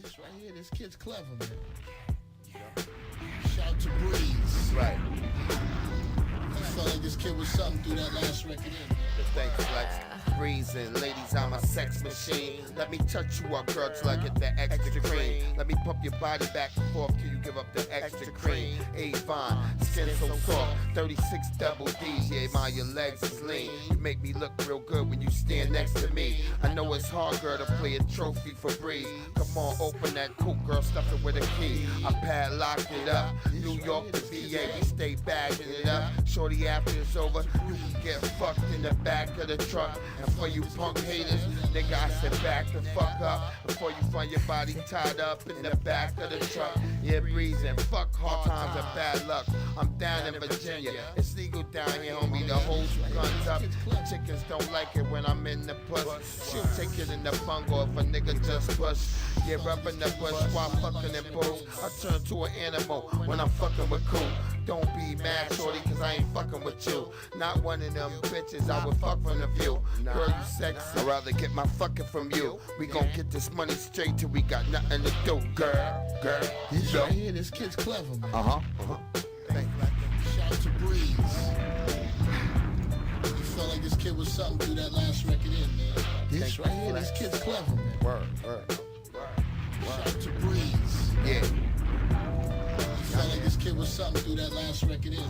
This right here, this kid's clever, man. Shout to Breeze. Right. I felt like this kid was something through that last record in. Thanks, Flex. Breezing, ladies, I'm a sex machine. Let me touch you up, girl, till I get the extra cream. Let me pump your body back and forth till you give up the extra cream. Avon, skin so soft, 36 double D's. Yeah, my your legs is lean. You make me look real good when you stand next to me. I know it's hard, girl, to play a trophy for Breeze. Come on, open that coupe, girl, stuff it with a key. I padlocked it up. New York to VA, we stay bagging it up. Shorty, after it's over, you can get fucked in the back of the truck. And for you punk haters, nigga, I said back the fuck up. Before you find your body tied up in the back of the truck. Yeah, Breezing, fuck hard times and bad luck. I'm down in Virginia, it's legal down here, homie, to hold your guns up. Chickens don't like it when I'm in the puss. She'll take it in the bungo if a nigga just push. Yeah, up in the bush while fucking in booth. I turn to an animal when I'm fucking with cool. Don't be mad, shorty, cause I ain't fucking with you. Not one of them bitches I would fuck from the view. Girl, you sexy, I'd rather get my fucking from you. We gon' get this money straight till we got nothing to do, girl. This right here, this kid's clever, man. Thank you. Shout to Breeze. You felt like this kid was something through that last record in, man. This right here, this kid's clever, man. Word. Shout to Breeze. Yeah. You felt like this kid was something through that last record in,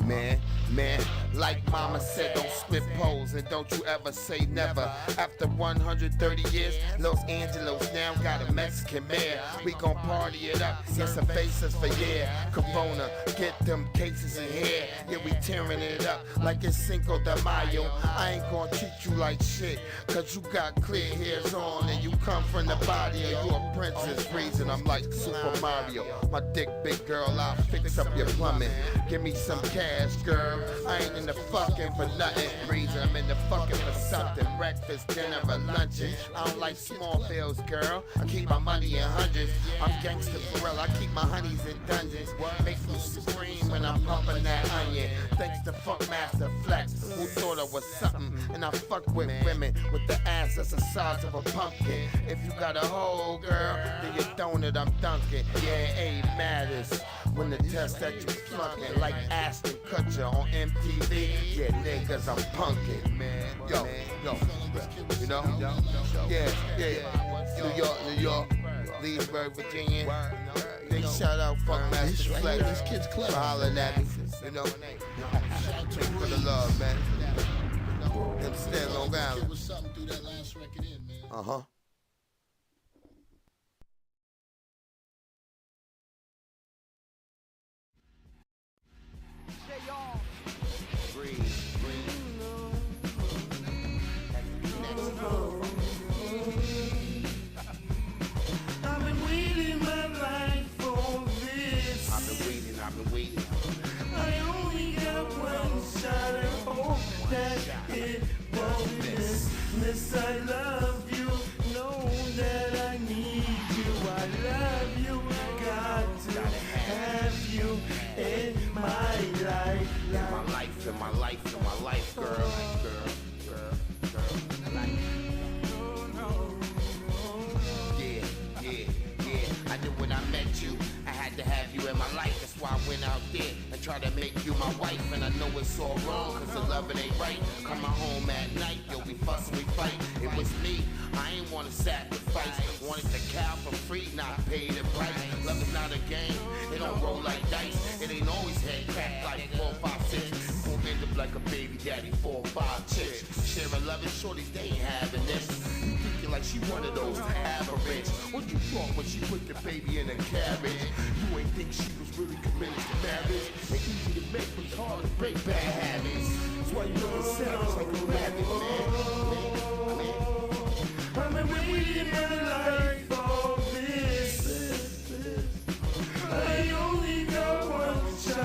man. Man, like mama said, don't split poles and don't you ever say never. After 130 years, Los Angeles now got a Mexican mayor. We gon' party it up, yes, a faces for yeah. Corona, get them cases in here. Yeah, we tearing it up like it's Cinco de Mayo. I ain't gon' treat you like shit, cause you got clear hairs on and you come from the body and you a princess Breezing. I'm like Super Mario. My dick big girl, I'll fix up your plumbing. Give me some cash, girl. I ain't in the fucking for nothing. Breezing, I'm in the fucking for something. Breakfast, dinner, or luncheon. I don't like small bills, girl. I keep my money in hundreds. I'm gangster for real. I keep my honeys in dungeons. Makes me scream when I'm pumping that onion. Thanks to Funkmaster Flex, who thought I was something. And I fuck with women with the ass that's the size of a pumpkin. If you got a hole, girl, then you donut, I'm dunking. Yeah, it matters when the test that you flunking like Ashton Kutcher on MTV. Yeah, niggas, I'm punkin', man. Yo, you know? Yeah. New York, Leesburg, Virginia. Big shout out, Funkmaster Flex. This kid's clever. For hollering at me, you know? Thanks for the love, man. Them still Long Island. Was something through that last record in, man. I've been waiting my life for this. I've been waiting. I only got one shot at hope that it won't miss. Miss, I love you. Know that I need you. I love you. Got to have you in my life. In my life, girl. Yeah. I knew when I met you, I had to have you in my life. That's why I went out there and tried to make you my wife. And I know it's all wrong, cause the loving ain't right. Coming home at night, yo, we fuss and we fight. It was me, I ain't wanna sacrifice. Wanted the cow for free, not pay the price. Love is not a game, it don't roll like dice. It ain't always head crack like 4, 5, 6. Won't end up like a baby daddy, 4 or 5 chicks. Sharing loving shorties, they ain't having this. You thinking like she one of those average. What you thought when she put the baby in a carriage? You ain't think she was really committed to marriage. It's easy to make, but it's hard to break bad habits. That's why you look savage like a rabbit, man. I've been waiting my life for this. I only got one shot. I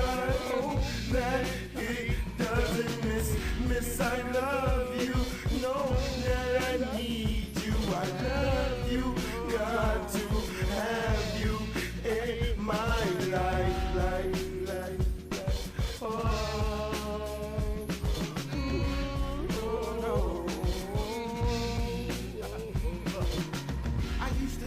hope that it doesn't miss. Miss, I love you. Know that I need you. I love you. Got to have you in my life.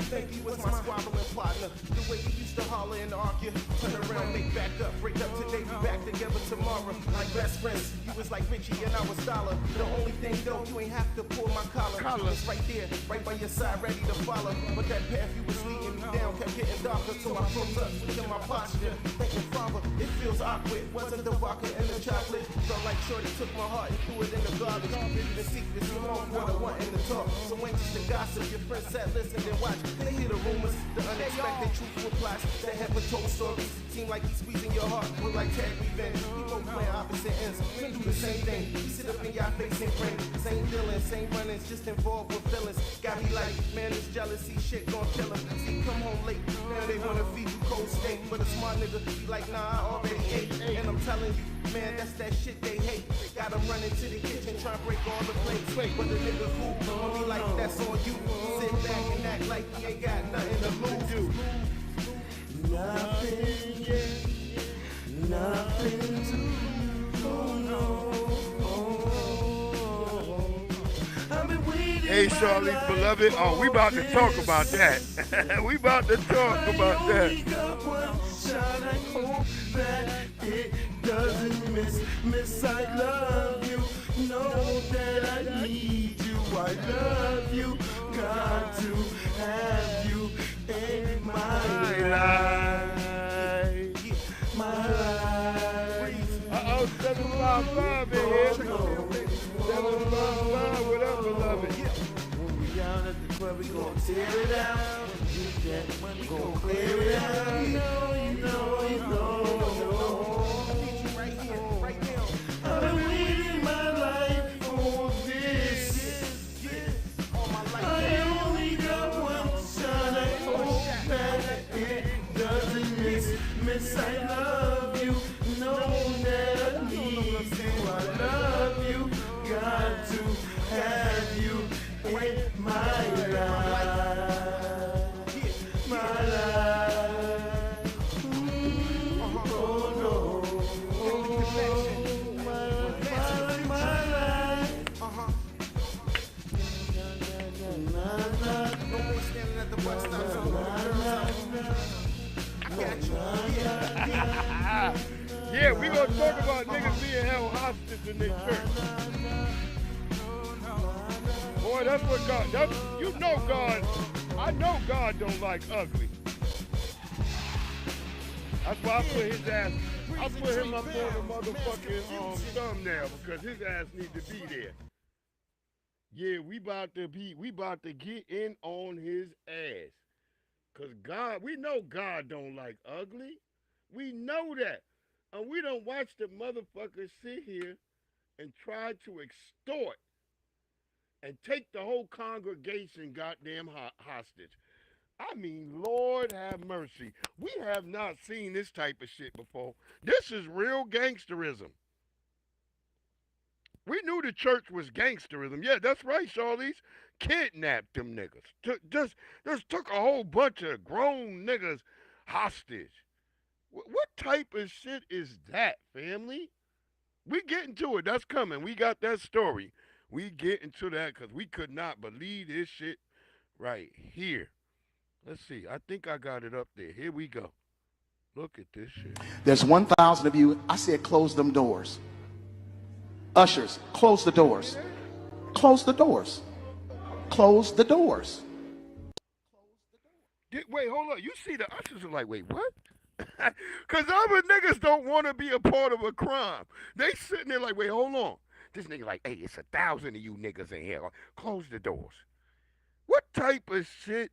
think he was my squabbling partner. The way he used to holler and argue, turn around, make back up, break up today, be back together tomorrow. Like best friends, you was like Richie and I was Dollar. The only thing though, you ain't have to pull my collar. It's right there, right by your side, ready to follow. But that path you was leading me down kept getting darker, so I froze up, switching my posture. Thinking, Father, it feels awkward. Wasn't the vodka and the chocolate? Felt like Shorty took my heart and threw it in the garbage. The secrets, you won't want to wanting to talk. So anxious to gossip, your friends sat, listened and watched. They hear the rumors, the unexpected truthful plots. That haven't told stories. Seem like he's squeezing your heart, look like tag revenge. We both playing opposite ends. We do the same thing. We sit up in your face and grin. Same dealings, same runnings, just involved with feelings. Got me like, man, this jealousy shit gon' kill him. See, come home late. Now they wanna feed you cold steak. But a smart nigga be like, nah, I already ate. And I'm telling you, man, that's that shit they hate. Got them running to the kitchen, trying to break all the plates. But the nigga who gon' be like, that's on you. Sit back and act like you ain't got nothing to lose. Nothing, nothing to lose. Oh no. I've been waiting. Hey, Charlie, beloved. Oh, we about to talk about that. We about to talk about that. I hope that it doesn't miss. I love you. Know that I need you. I love you. Got to have you in my life. My life. Uh-oh, 755 in here. 755, what up, beloved? When we down at the club, we gon' tear it out. We gon' clear it out. You know. I need you right here, right now. I've been waiting my life for this. All my life. I only got one shot. I hope that it doesn't miss. I love you. Know that I need you. I love you. Got to have you in my life. My life. Oh no. My life. No more standing at the bus stop. I got you. Yeah, we gonna talk about niggas being held hostage in this church. Boy, that's what God, you know God, I know God don't like ugly. That's why I put his ass, I put him up on the motherfucking thumbnail because his ass need to be there. Yeah, we about to get in on his ass. Cause God, we know God don't like ugly. We know that. And we don't watch the motherfuckers sit here and try to extort and take the whole congregation goddamn hostage. I mean, Lord have mercy. We have not seen this type of shit before. This is real gangsterism. We knew the church was gangsterism. Yeah, that's right, Charlize. Kidnapped them niggas. Just took a whole bunch of grown niggas hostage. What type of shit is that, family? We getting to it. That's coming. We got that story. We get into that because we could not believe this shit right here. Let's see. I think I got it up there. Here we go. Look at this shit. There's 1,000 of you. I said close them doors. Ushers, close the doors. Close the doors. Close the doors. Wait, hold on. You see the ushers are like, wait, what? Because other niggas don't want to be a part of a crime. They sitting there like, wait, hold on. This nigga like, hey, it's 1,000 of you niggas in here. Close the doors. What type of shit,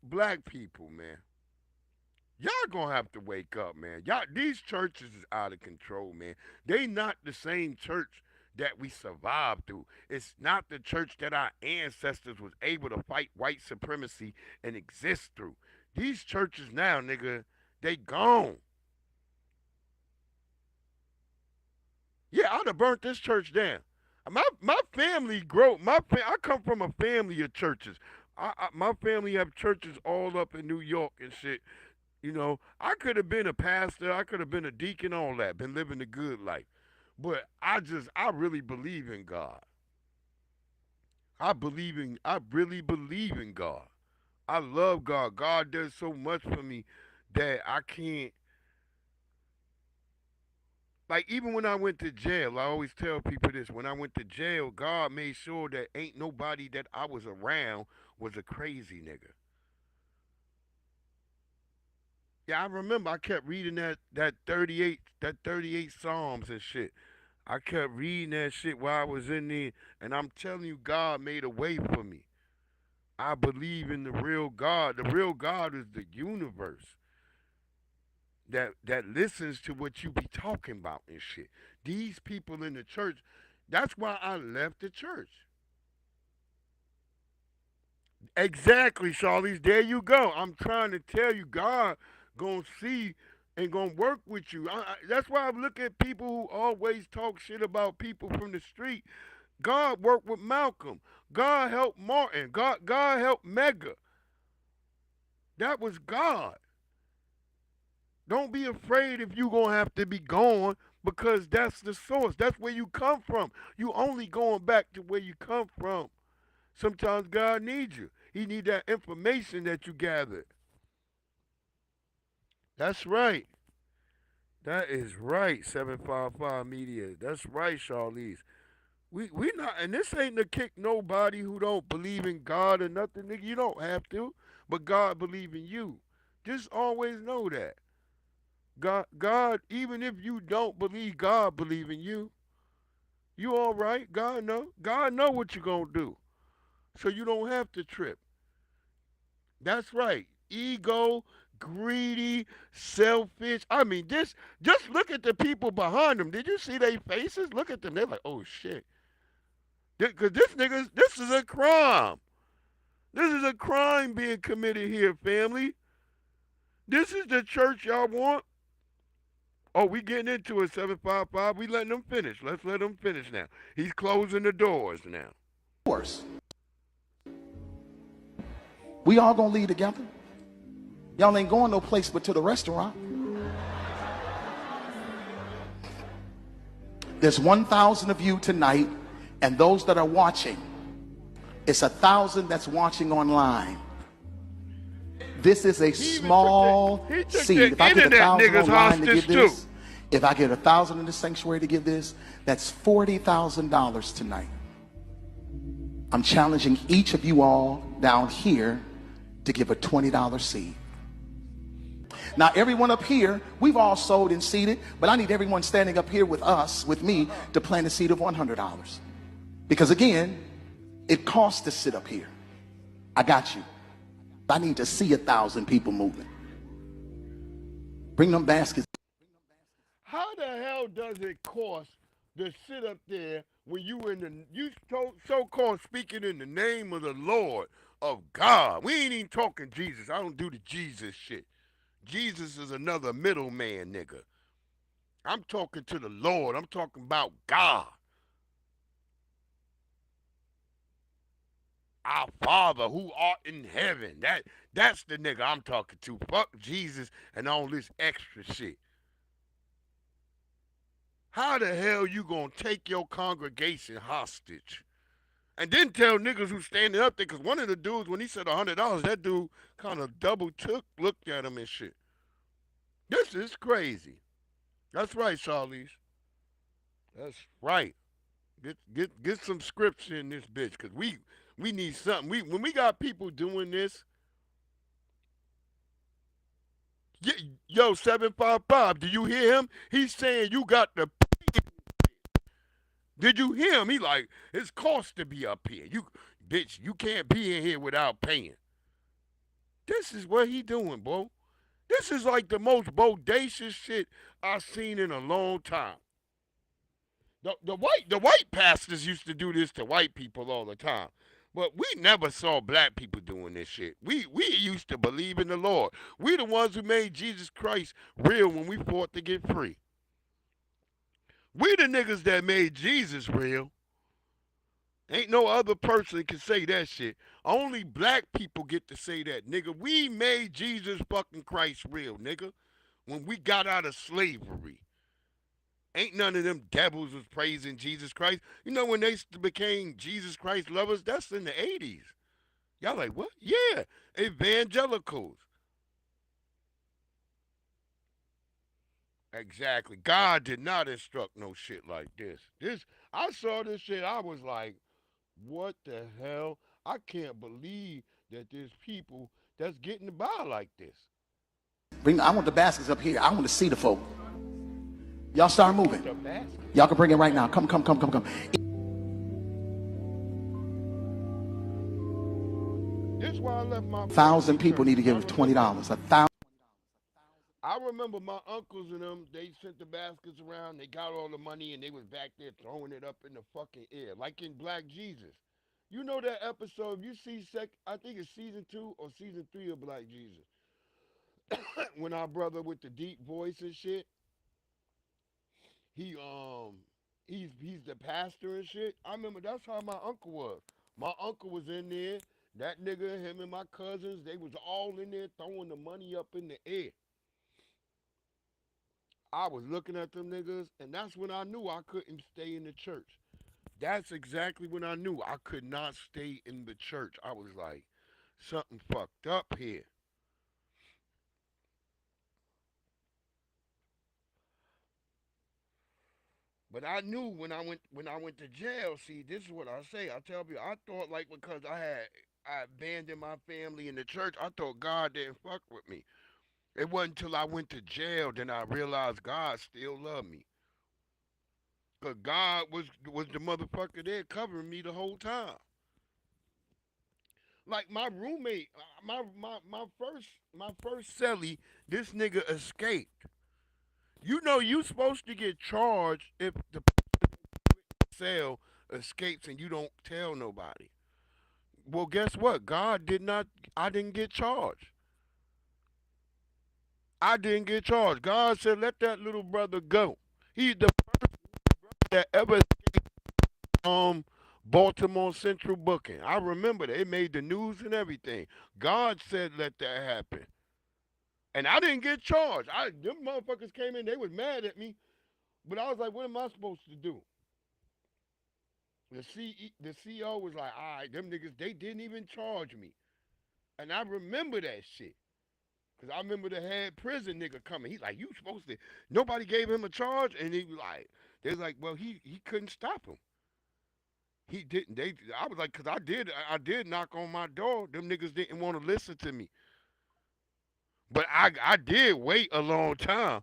black people, man? Y'all gonna have to wake up, man. Y'all, these churches is out of control, man. They not the same church that we survived through. It's not the church that our ancestors was able to fight white supremacy and exist through. These churches now, nigga, they gone. Yeah, I'd have burnt this church down. My family I come from a family of churches. My family have churches all up in New York and shit. You know, I could have been a pastor. I could have been a deacon, all that. Been living the good life. But I really believe in God. I really believe in God. I love God. God does so much for me that I can't. Like, even when I went to jail, I always tell people this. When I went to jail, God made sure that ain't nobody that I was around was a crazy nigga. Yeah, I remember I kept reading that 38 Psalms and shit. I kept reading that shit while I was in there, and I'm telling you, God made a way for me. I believe in the real God. The real God is the universe that listens to what you be talking about and shit. These people in the church, that's why I left the church. Exactly, Charlize. There you go. I'm trying to tell you, God gonna see and gonna work with you. That's why I look at people who always talk shit about people from the street. God worked with Malcolm. God helped Martin. God helped Mega. That was God. Don't be afraid if you gonna have to be gone because that's the source. That's where you come from. You only going back to where you come from. Sometimes God needs you. He need that information that you gathered. That's right. That is right, 755 Media. That's right, Charlize. We not, and this ain't to kick nobody who don't believe in God or nothing, nigga. You don't have to, but God believe in you. Just always know that. God, even if you don't believe, God believe in you. You all right? God know what you gonna do, so you don't have to trip. That's right. Ego, greedy, selfish. I mean, just look at the people behind them. Did you see their faces? Look at them. They're like, oh shit. Because this is a crime. This is a crime being committed here, family. This is the church y'all want. Oh, we getting into it, 755. We letting them finish. Let's let them finish now. He's closing the doors now. Doors. We all gonna leave together. Y'all ain't going no place but to the restaurant. There's 1,000 of you tonight, and those that are watching, it's 1,000 that's watching online. This is a small seed. If I get 1,000 online to give this, if I get 1,000 in the sanctuary to give this, that's $40,000 tonight. I'm challenging each of you all down here to give a $20 seed. Now, everyone up here, we've all sowed and seeded, but I need everyone standing up here with us, with me, to plant a seed of $100. Because again, it costs to sit up here. I got you. I need to see 1,000 people moving. Bring them baskets. How the hell does it cost to sit up there when you so-called speaking in the name of the Lord of God? We ain't even talking Jesus. I don't do the Jesus shit. Jesus is another middleman, nigga. I'm talking to the Lord. I'm talking about God. Our Father who art in heaven. That's the nigga I'm talking to. Fuck Jesus and all this extra shit. How the hell you gonna take your congregation hostage? And then tell niggas who standing up there, because one of the dudes, when he said $100, that dude kind of looked at him and shit. This is crazy. That's right, Charlize. That's right. Get some scripture in this bitch, because we need something. When we got people doing this, yo, 755, do you hear him? He's saying you got to pay. Did you hear him? He like, it's cost to be up here. Bitch, you can't be in here without paying. This is what he doing, bro. This is like the most bodacious shit I've seen in a long time. The white pastors used to do this to white people all the time. But we never saw black people doing this shit. We used to believe in the Lord. We the ones who made Jesus Christ real when we fought to get free. We the niggas that made Jesus real. Ain't no other person can say that shit. Only black people get to say that, nigga. We made Jesus fucking Christ real, nigga. When we got out of slavery. Ain't none of them devils was praising Jesus Christ. You know when they became Jesus Christ lovers? That's in the 80s. Y'all like, what? Yeah, evangelicals. Exactly. God did not instruct no shit like this. I saw this shit. I was like, what the hell? I can't believe that there's people that's getting by like this. I want the baskets up here. I want to see the folk. Y'all start moving. The basket. Y'all can bring it right now. Come. This is why I left my 1,000 people need to give $20. 1,000. I remember my uncles and them, they sent the baskets around, they got all the money, and they was back there throwing it up in the fucking air, like in Black Jesus. You know that episode, if you see, I think it's season 2 or season 3 of Black Jesus, when our brother with the deep voice and shit, he he's the pastor and shit. I remember that's how my uncle was. My uncle was in there, that nigga, him and my cousins, they was all in there throwing the money up in the air. I was looking at them niggas, and that's when I knew I couldn't stay in the church. That's exactly when I knew I could not stay in the church. I was like, something fucked up here. But I knew when I went to jail. See, this is what I say. I tell you, I thought like because I abandoned my family in the church, I thought God didn't fuck with me. It wasn't until I went to jail then I realized God still loved me. Cause God was the motherfucker there covering me the whole time. Like my roommate, my first cellie, this nigga escaped. You know you supposed to get charged if the cell escapes and you don't tell nobody. Well, guess what? God did not. I didn't get charged. I didn't get charged. God said, "Let that little brother go." He's the first that ever um Baltimore Central booking. I remember that. It made the news and everything. God said, "Let that happen," and I didn't get charged. Them motherfuckers came in. They was mad at me, but I was like, "What am I supposed to do?" The CEO was like, "All right, them niggas, they didn't even charge me," and I remember that shit. Cause I remember the head prison nigga coming. He's like, "You supposed to?" Nobody gave him a charge, and he was like, "They was like, well, he couldn't stop him. He didn't." I was like, "Cause I did knock on my door. Them niggas didn't want to listen to me, but I did wait a long time,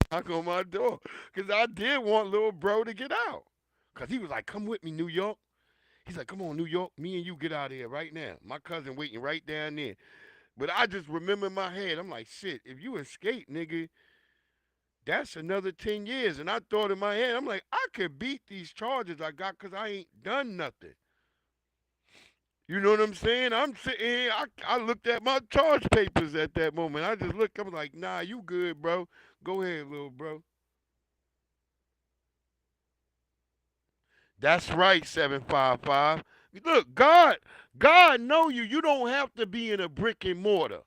knock on my door, cause I did want little bro to get out, cause he was like, "Come with me, New York." He's like, "Come on, New York, me and you get out of here right now." My cousin waiting right down there. But I just remember in my head, I'm like, shit, if you escape, nigga, that's another 10 years. And I thought in my head, I'm like, I could beat these charges I got because I ain't done nothing. You know what I'm saying? I'm sitting here, I looked at my charge papers at that moment. I just looked, I'm like, nah, you good, bro. Go ahead, little bro. That's right, 755. Look, God know you. You don't have to be in a brick and mortar.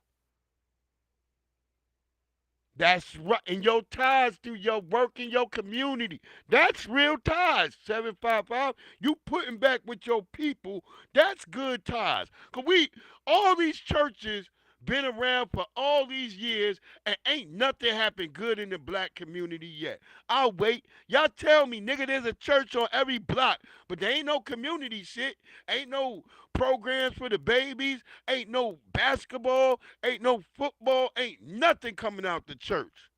That's right. And your ties to your work in your community. That's real ties. 755. You putting back with your people. That's good ties. Cause all these churches been around for all these years and ain't nothing happened good in the black community yet. I'll wait. Y'all tell me, nigga, there's a church on every block, but there ain't no community shit. Ain't no programs for the babies. Ain't no basketball. Ain't no football. Ain't nothing coming out the church.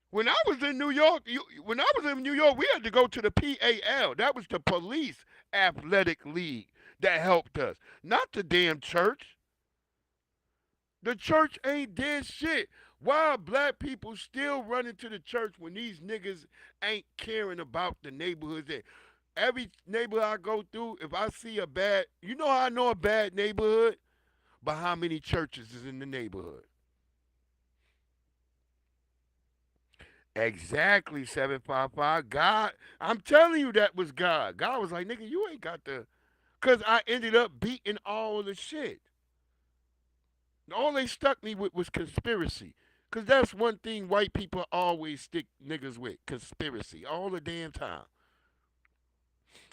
When I was in New York, we had to go to the PAL. That was the police athletic league that helped us, not the damn church. The church ain't did shit. Why are black people still running to the church when these niggas ain't caring about the neighborhoods? Every neighborhood I go through, if I see you know how I know a bad neighborhood? By how many churches is in the neighborhood. Exactly, 755. God, I'm telling you that was God. God was like, nigga, you ain't got the. Because I ended up beating all the shit. All they stuck me with was conspiracy. Because that's one thing white people always stick niggas with conspiracy all the damn time.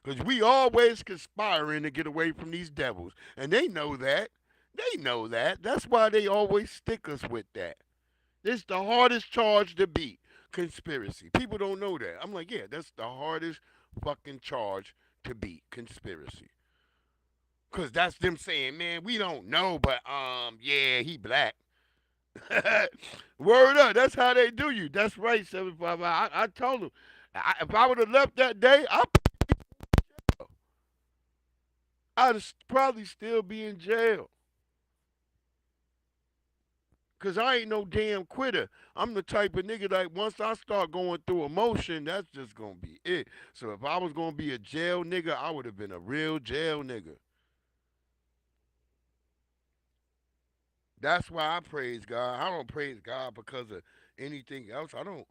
Because we always conspiring to get away from these devils. And they know that. They know that. That's why they always stick us with that. It's the hardest charge to beat. Conspiracy. People don't know that. I'm like, yeah, that's the hardest fucking charge to beat. Conspiracy. Cause that's them saying, man, we don't know, but yeah, he black. Word up, that's how they do you. That's right, 755. I told him, if I would have left that day, I'd probably still be in jail. Cause I ain't no damn quitter. I'm the type of nigga that once I start going through emotion, that's just gonna be it. So if I was gonna be a jail nigga, I would have been a real jail nigga. That's why I praise God. I don't praise God because of anything else. I don't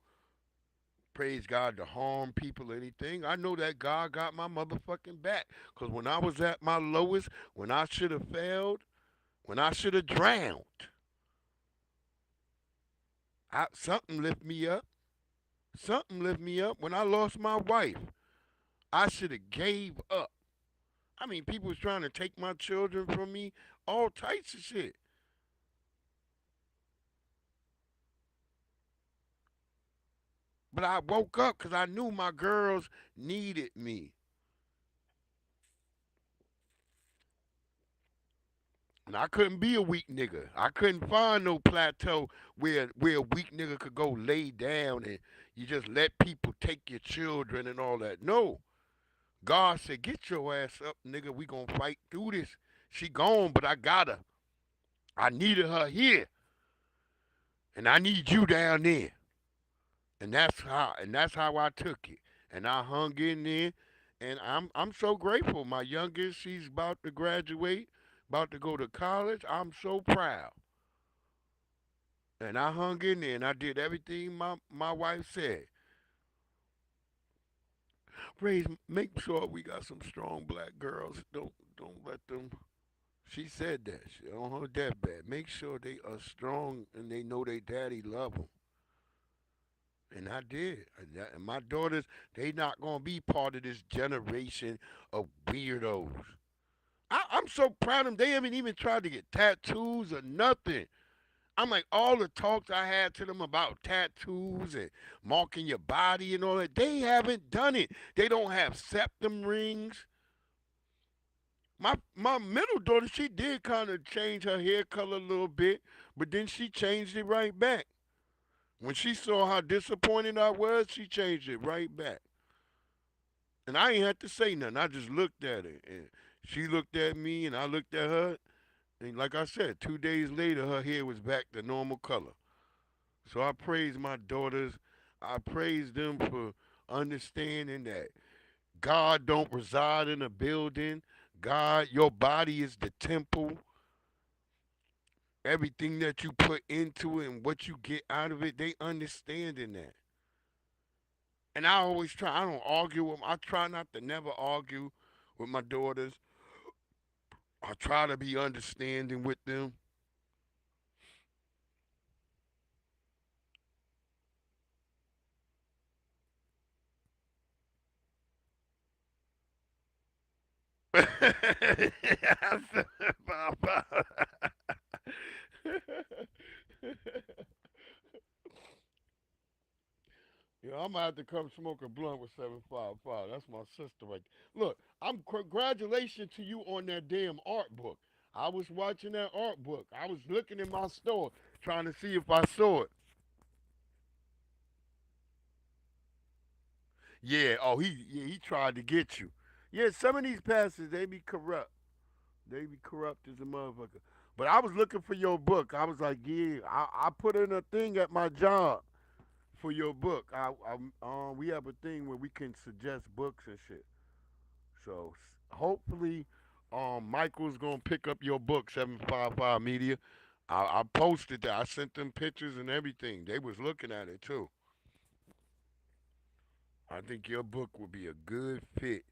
praise God to harm people or anything. I know that God got my motherfucking back. Because when I was at my lowest, when I should have failed, when I should have drowned, something lift me up. Something lift me up. When I lost my wife, I should have gave up. I mean, people was trying to take my children from me, all types of shit. But I woke up because I knew my girls needed me. And I couldn't be a weak nigga. I couldn't find no plateau where a weak nigga could go lay down and you just let people take your children and all that. No. God said, get your ass up, nigga. We gonna fight through this. She gone, but I got her. I needed her here. And I need you down there. And that's how I took it. And I hung in there, and I'm so grateful. My youngest, she's about to graduate, about to go to college. I'm so proud. And I hung in there and I did everything my wife said. Praise, make sure we got some strong black girls. Don't let them. She said that she, on her deathbed. Make sure they are strong and they know their daddy love them. And I did. And my daughters, they not gonna be part of this generation of weirdos. I'm so proud of them. They haven't even tried to get tattoos or nothing. I'm like, all the talks I had to them about tattoos and marking your body and all that, they haven't done it. They don't have septum rings. My middle daughter, she did kind of change her hair color a little bit, but then she changed it right back. When she saw how disappointed I was, she changed it right back. And I ain't had to say nothing. I just looked at her. And she looked at me, and I looked at her. And like I said, 2 days later, her hair was back to normal color. So I praise my daughters. I praise them for understanding that God don't reside in a building. God, your body is the temple. Everything that you put into it and what you get out of it, they understand in that. And I always try, I don't argue with them. I try not to never argue with my daughters. I try to be understanding with them. Yeah, I'm gonna have to come smoke a blunt with 755. That's my sister right there. Look, congratulations to you on that damn art book. I was watching that art book. I was looking in my store trying to see if I saw it. Yeah, oh he tried to get you. Yeah, some of these pastors they be corrupt. They be corrupt as a motherfucker. But I was looking for your book. I was like, yeah, I put in a thing at my job for your book. We have a thing where we can suggest books and shit. So hopefully, Michael's gonna pick up your book, 755 Media. I posted that. I sent them pictures and everything. They was looking at it too. I think your book would be a good fit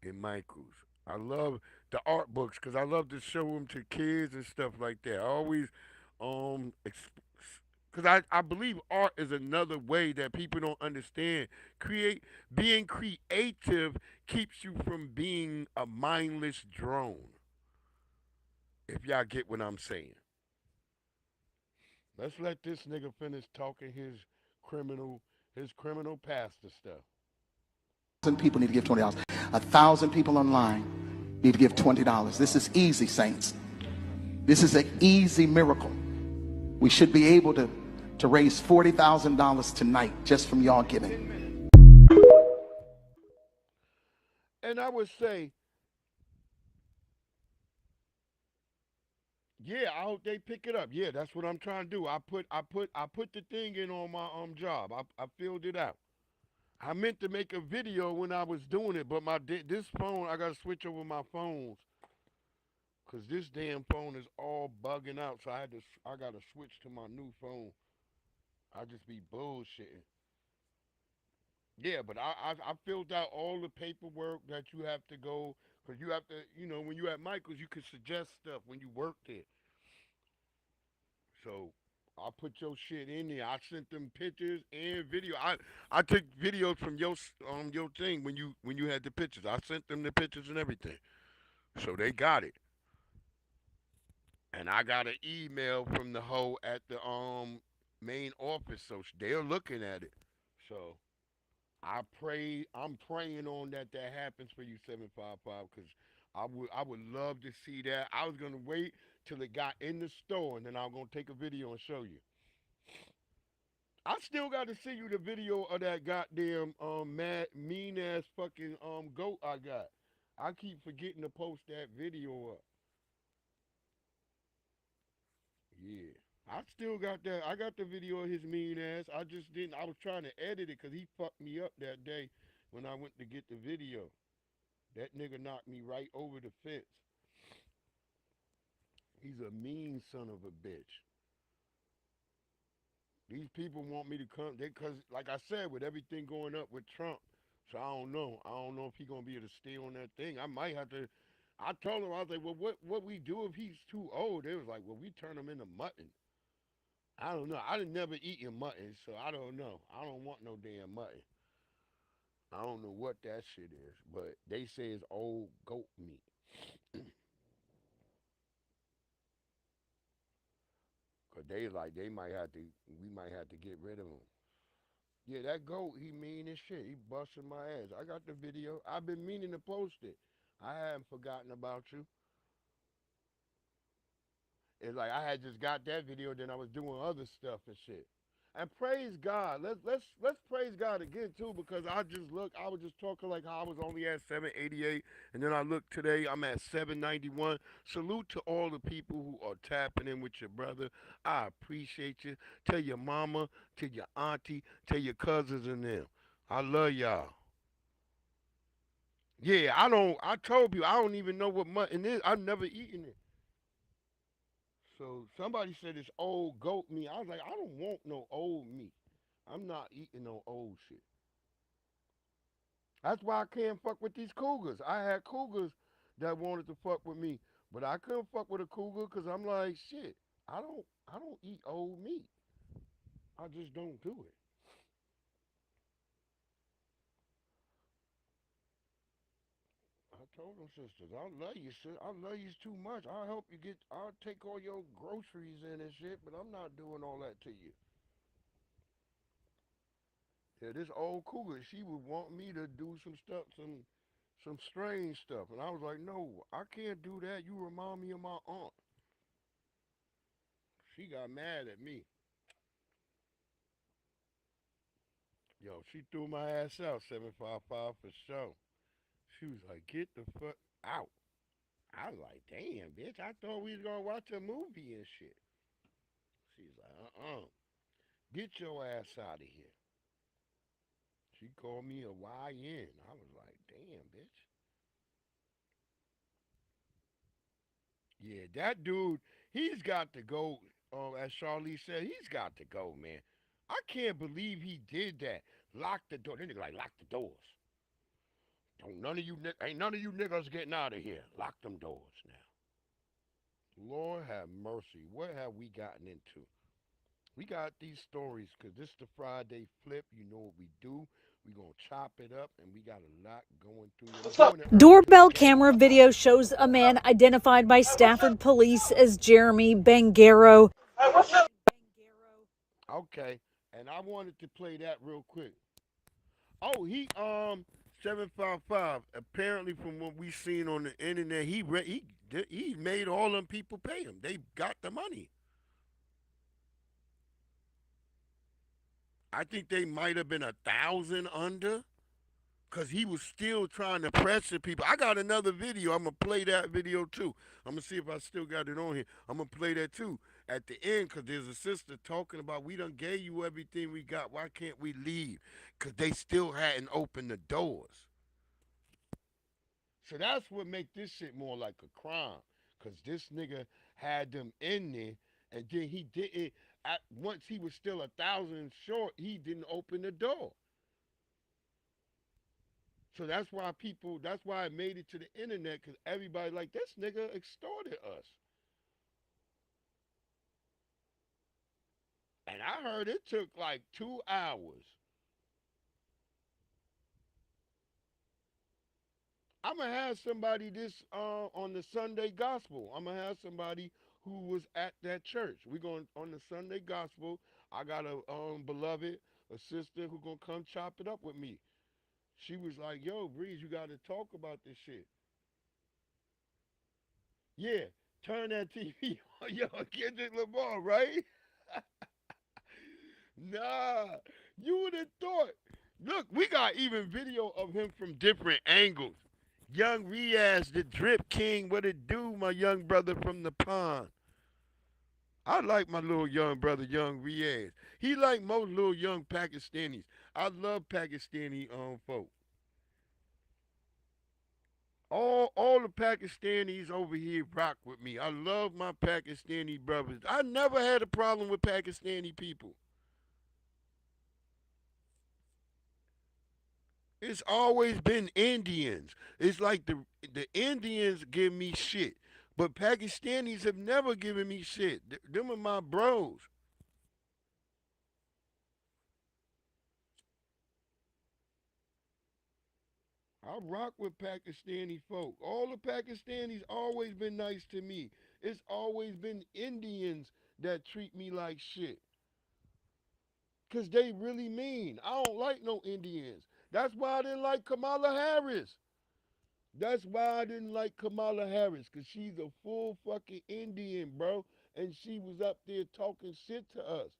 in Michael's. I love the art books because I love to show them to kids and stuff like that. I always um ex- Because I believe art is another way that people don't understand. Being creative keeps you from being a mindless drone. If y'all get what I'm saying. Let's let this nigga finish talking criminal his criminal pastor stuff. 1,000 people need to give $20. 1,000 people online need to give $20. This is easy, saints. This is an easy miracle. We should be able to raise $40,000 tonight just from y'all giving. And I would say, yeah, I hope they pick it up. Yeah, that's what I'm trying to do. I put the thing in on my job. I filled it out. I meant to make a video when I was doing it, but this phone, I got to switch over my phones because this damn phone is all bugging out. So I got to switch to my new phone. I just be bullshitting. Yeah, but I filled out all the paperwork that you have to go, because you have to, when you at Michael's, you can suggest stuff when you work there. So I put your shit in there. I sent them pictures and video. I took videos from your thing when you had the pictures. I sent them the pictures and everything. So they got it. And I got an email from the hoe at the main office, so they're looking at it. So I'm praying on that happens for you 755, because I would love to see that. I was gonna wait till it got in the store, and then I'm gonna take a video and show you. I still got to see you the video of that goddamn mad mean ass fucking goat I got. I keep forgetting to post that video up. Yeah. I still got that. I got the video of his mean ass. I just didn't. I was trying to edit it because he fucked me up that day when I went to get the video. That nigga knocked me right over the fence. He's a mean son of a bitch. These people want me to come, because, like I said, with everything going up with Trump, so I don't know. I don't know if he's going to be able to stay on that thing. I might have to. I told him, I was like, well, what we do if he's too old? They was like, well, we turn him into mutton. I don't know. I done never eaten mutton, so I don't know. I don't want no damn mutton. I don't know what that shit is, but they say it's old goat meat. Cause we might have to get rid of him. Yeah, that goat, he mean as shit. He busting my ass. I got the video. I've been meaning to post it. I haven't forgotten about you. It's like I had just got that video, then I was doing other stuff and shit. And praise God. Let's praise God again too, because I was just talking like how I was only at 788, and then I look today, I'm at 791. Salute to all the people who are tapping in with your brother. I appreciate you. Tell your mama, tell your auntie, tell your cousins and them. I love y'all. Yeah, I told you I don't even know what mutton is. I've never eaten it. So somebody said it's old goat meat. I was like, I don't want no old meat. I'm not eating no old shit. That's why I can't fuck with these cougars. I had cougars that wanted to fuck with me, but I couldn't fuck with a cougar because I'm like, shit, I don't eat old meat. I just don't do it. I told them sisters, I love you, sis. I love you too much. I'll take all your groceries in and shit, but I'm not doing all that to you. Yeah, this old cougar, she would want me to do some stuff, some strange stuff. And I was like, no, I can't do that. You remind me of my aunt. She got mad at me. Yo, she threw my ass out, 755 for sure. She was like, get the fuck out. I was like, damn, bitch, I thought we was gonna watch a movie and shit. She's like, get your ass out of here. She called me a YN. I was like, damn, bitch. Yeah, that dude, he's got to go. As Charlie said, he's got to go, man. I can't believe he did that. Lock the door. Then they like, lock the doors. Ain't none of you niggas getting out of here. Lock them doors now. Lord have mercy. What have we gotten into? We got these stories because this the Friday flip. You know what we do. We gonna chop it up, and we got a lot going through. I'm doing it early Doorbell today. camera video shows a man identified by Stafford police as Jeremy Bangaro. Okay, and I wanted to play that real quick. Oh, he 755. Apparently, from what we seen on the internet, he made all them people pay him. They got the money. I think they might have been 1,000 under, cause he was still trying to pressure people. I got another video. I'm gonna play that video too. I'm gonna see if I still got it on here. I'm gonna play that too at the end, cause there's a sister talking about we done gave you everything we got. Why can't we leave? Cause they still hadn't opened the doors. So that's what make this shit more like a crime. Cause this nigga had them in there, and then he didn't. Once he was still 1,000 short, he didn't open the door. So that's why it made it to the internet, because everybody like, this nigga extorted us. And I heard it took like 2 hours. I'm going to have somebody on the Sunday Gospel. I'm going to have somebody who was at that church. We're going on the Sunday Gospel. I got a beloved, a sister who going to come chop it up with me. She was like, yo, Breeze, you got to talk about this shit. Yeah, turn that TV on. Yo, Kendrick Lamar, right? Nah, you would have thought. Look, we got even video of him from different angles. Young Riaz, the Drip King, what it do, my young brother from the pond. I like my little young brother, Young Riaz. He like most little young Pakistanis. I love Pakistani folk. All the Pakistanis over here rock with me. I love my Pakistani brothers. I never had a problem with Pakistani people. It's always been Indians. It's like the Indians give me shit. But Pakistanis have never given me shit. Them are my bros. I rock with Pakistani folk. All the Pakistanis always been nice to me. It's always been Indians that treat me like shit. Because they really mean. I don't like no Indians. That's why I didn't like Kamala Harris. That's why I didn't like Kamala Harris, because she's a full fucking Indian, bro. And she was up there talking shit to us.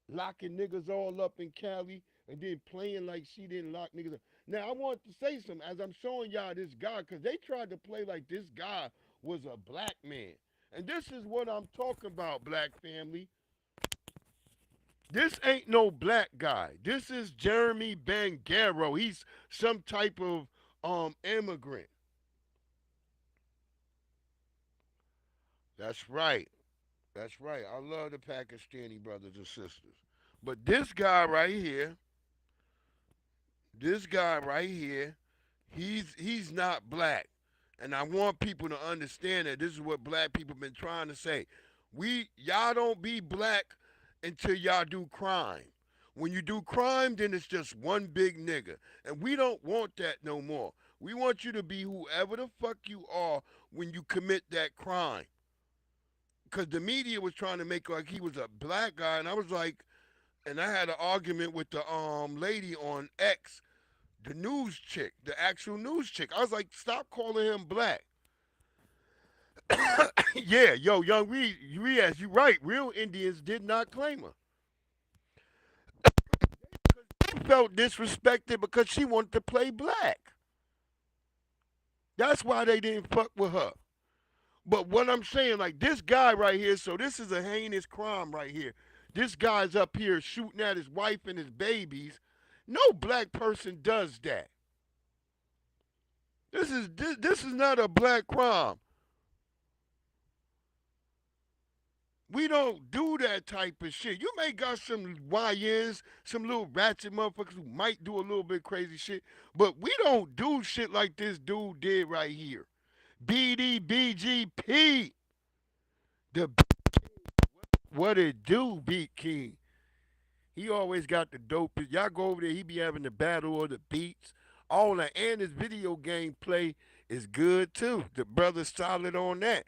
Locking niggas all up in Cali and then playing like she didn't lock niggas up. Now, I want to say something as I'm showing y'all this guy, because they tried to play like this guy was a black man. And this is what I'm talking about, black family. This ain't no black guy. This is Jeremy Bangaro. He's some type of immigrant. That's right. That's right. I love the Pakistani brothers and sisters. But this guy right here, he's not black. And I want people to understand that this is what black people been trying to say. Y'all don't be black until y'all do crime. When you do crime, then it's just one big nigga. And we don't want that no more. We want you to be whoever the fuck you are when you commit that crime. Because the media was trying to make like he was a black guy, and I was like, and I had an argument with the lady on X, the news chick, the actual news chick. I was like, stop calling him black. Yeah, yo, Young Riaz, you right. Real Indians did not claim her. She felt disrespected because she wanted to play black. That's why they didn't fuck with her. But what I'm saying, like this guy right here, so this is a heinous crime right here. This guy's up here shooting at his wife and his babies. No black person does that. This is not a black crime. We don't do that type of shit. You may got some YNs, some little ratchet motherfuckers who might do a little bit crazy shit, but we don't do shit like this dude did right here. BDBGP. The What it do, Beat King? He always got the dopest. Y'all go over there, he be having the battle of the beats. All that, and his video game play is good too. The brother's solid on that.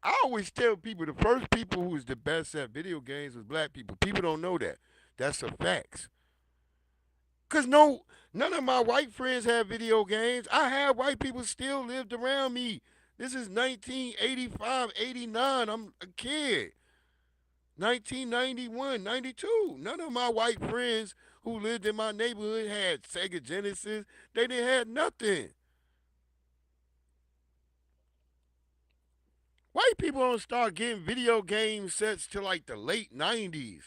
I always tell people the first people who was the best at video games was black people. People don't know that. That's a facts. Cause none of my white friends have video games. I had white people still lived around me. This is 1985, 89. I'm a kid. 1991, 92. None of my white friends who lived in my neighborhood had Sega Genesis. They didn't have nothing. White people don't start getting video game sets till like the late 90s.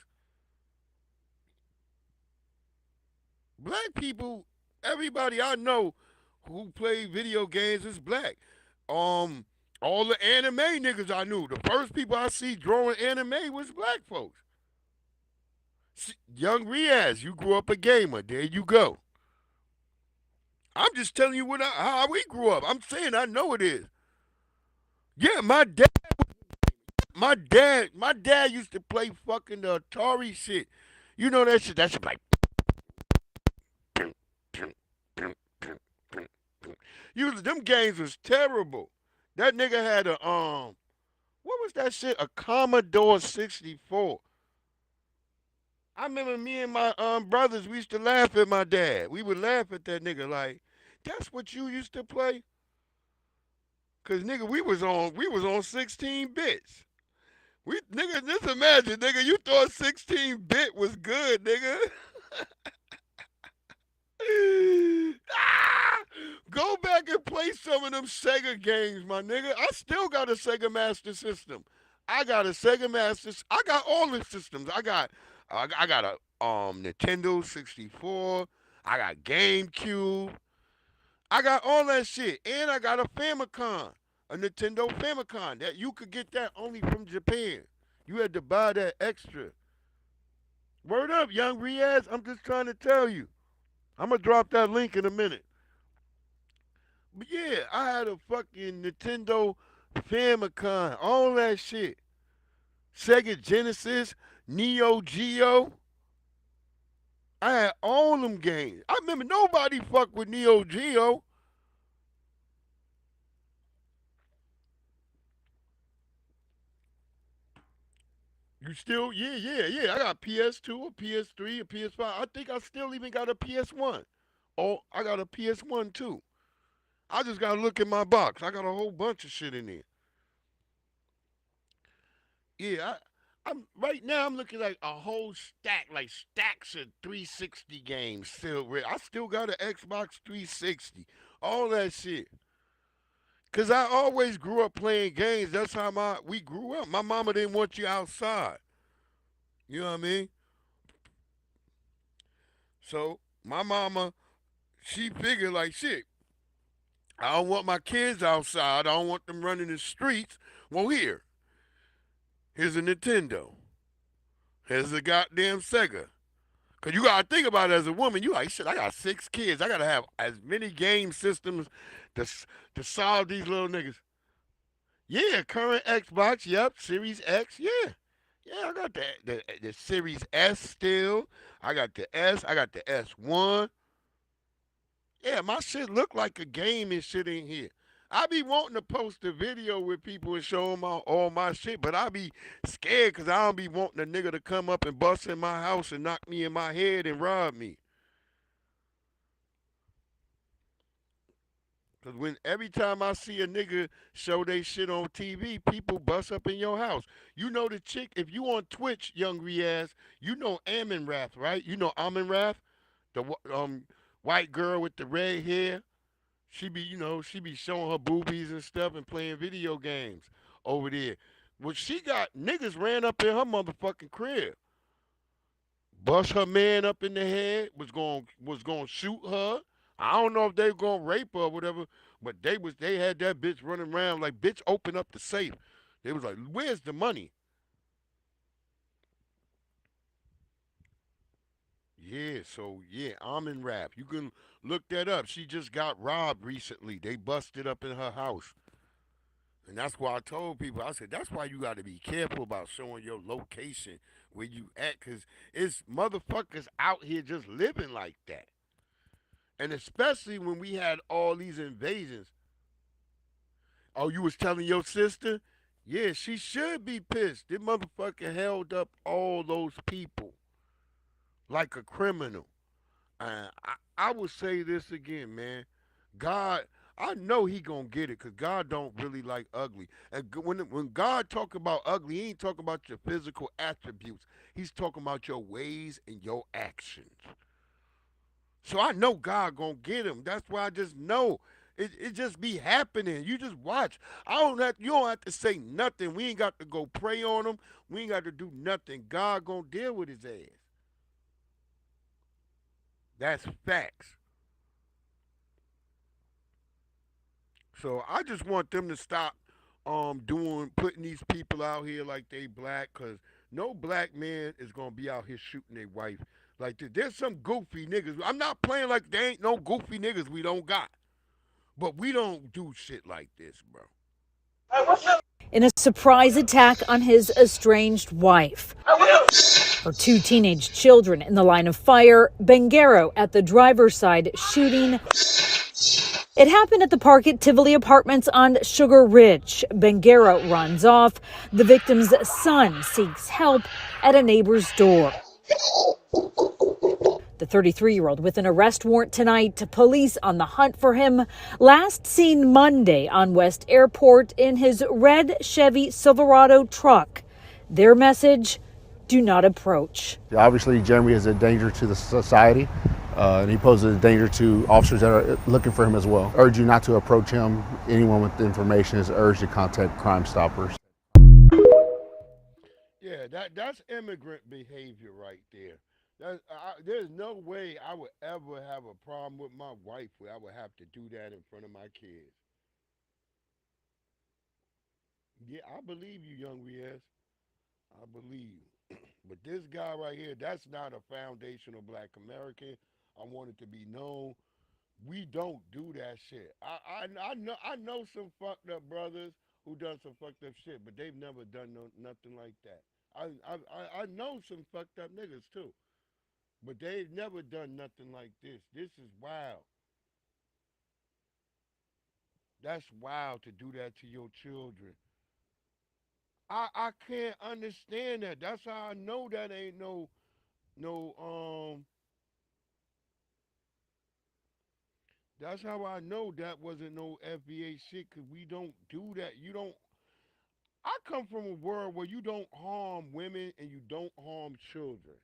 Black people, everybody I know who play video games is black. All the anime niggas I knew, the first people I see drawing anime was black folks. Young Riaz, you grew up a gamer. There you go. I'm just telling you how we grew up. I'm saying I know it is. Yeah, my dad used to play fucking the Atari shit. You know that shit? That shit like. Them games was terrible. That nigga had a what was that shit? A Commodore 64. I remember me and my brothers, we used to laugh at my dad. We would laugh at that nigga like, that's what you used to play? Cause nigga, we was on 16 bits. Nigga, just imagine, nigga, you thought 16-bit was good, nigga. Go back and play some of them Sega games, my nigga. I still got a Sega Master System. I got all the systems. I got a Nintendo 64. I got GameCube. I got all that shit. And I got a Famicom, a Nintendo Famicom. That you could get that only from Japan. You had to buy that extra. Word up, Young Riaz. I'm just trying to tell you. I'm going to drop that link in a minute. But yeah, I had a fucking Nintendo Famicom, all that shit. Sega Genesis, Neo Geo. I had all them games. I remember nobody fucked with Neo Geo. You still, yeah. I got PS2, a PS3, a PS5. I think I still even got a PS1. Oh, I got a PS1 too. I just gotta look in my box. I got a whole bunch of shit in there. Yeah, I'm right now. I'm looking like a whole stack, like stacks of 360 games still. I still got an Xbox 360. All that shit. Cause I always grew up playing games. That's how we grew up. My mama didn't want you outside. You know what I mean? So my mama, she figured like shit. I don't want my kids outside. I don't want them running the streets. Well, here's a Nintendo. Here's a goddamn Sega. Cause you gotta think about it as a woman. You like shit. I got 6 kids. I gotta have as many game systems to solve these little niggas. Yeah, current Xbox. Yep, Series X. Yeah, I got the Series S still. I got the S. I got the S1. Yeah, my shit look like a game and shit in here. I be wanting to post a video with people and show them all my shit, but I be scared because I don't be wanting a nigga to come up and bust in my house and knock me in my head and rob me. Because every time I see a nigga show they shit on TV, people bust up in your house. You know the chick, if you on Twitch, Young Riaz, you know Amin Rath, right? You know Amin Rath? The white girl with the red hair. She be showing her boobies and stuff and playing video games over there. Well, she got niggas ran up in her motherfucking crib. Bust her man up in the head, was going to shoot her. I don't know if they were going to rape her or whatever, but they had that bitch running around like, bitch, open up the safe. They was like, where's the money? Yeah, so yeah, Amin Rap. You can look that up. She just got robbed recently. They busted up in her house. And that's why I told people, I said, that's why you got to be careful about showing your location where you at, because it's motherfuckers out here just living like that. And especially when we had all these invasions. Oh, you was telling your sister? Yeah, she should be pissed. This motherfucker held up all those people like a criminal. I will say this again, man. God, I know he gonna get it, cause God don't really like ugly. And when God talk about ugly, he ain't talking about your physical attributes. He's talking about your ways and your actions. So I know God gonna get him. That's why I just know. It just be happening. You just watch. You don't have to say nothing. We ain't got to go pray on him. We ain't got to do nothing. God gonna deal with his ass. That's facts. So I just want them to stop putting these people out here like they black, cause no black man is gonna be out here shooting their wife like this. There's some goofy niggas. I'm not playing like there ain't no goofy niggas we don't got. But we don't do shit like this, bro. In a surprise attack on his estranged wife. Her two teenage children in the line of fire, Bangaro at the driver's side shooting. It happened at the park at Tivoli Apartments on Sugar Ridge. Bangaro runs off. The victim's son seeks help at a neighbor's door. The 33-year-old with an arrest warrant tonight. Police on the hunt for him. Last seen Monday on West Airport in his red Chevy Silverado truck. Their message, do not approach. Obviously, Jeremy is a danger to the society, and he poses a danger to officers that are looking for him as well. Urge you not to approach him. Anyone with information is urged to contact Crime Stoppers. Yeah, that's immigrant behavior right there. There's no way I would ever have a problem with my wife where I would have to do that in front of my kids. Yeah, I believe you, young Riaz. I believe you. But this guy right here, that's not a foundational black American. I want it to be known. We don't do that shit. I know some fucked up brothers who done some fucked up shit, but they've never done nothing like that. I know some fucked up niggas too. But they've never done nothing like this. This is wild. That's wild to do that to your children. I can't understand that. That's how I know that ain't no that's how I know that wasn't no FBA shit, cause we don't do that. You don't I come from a world where you don't harm women and you don't harm children.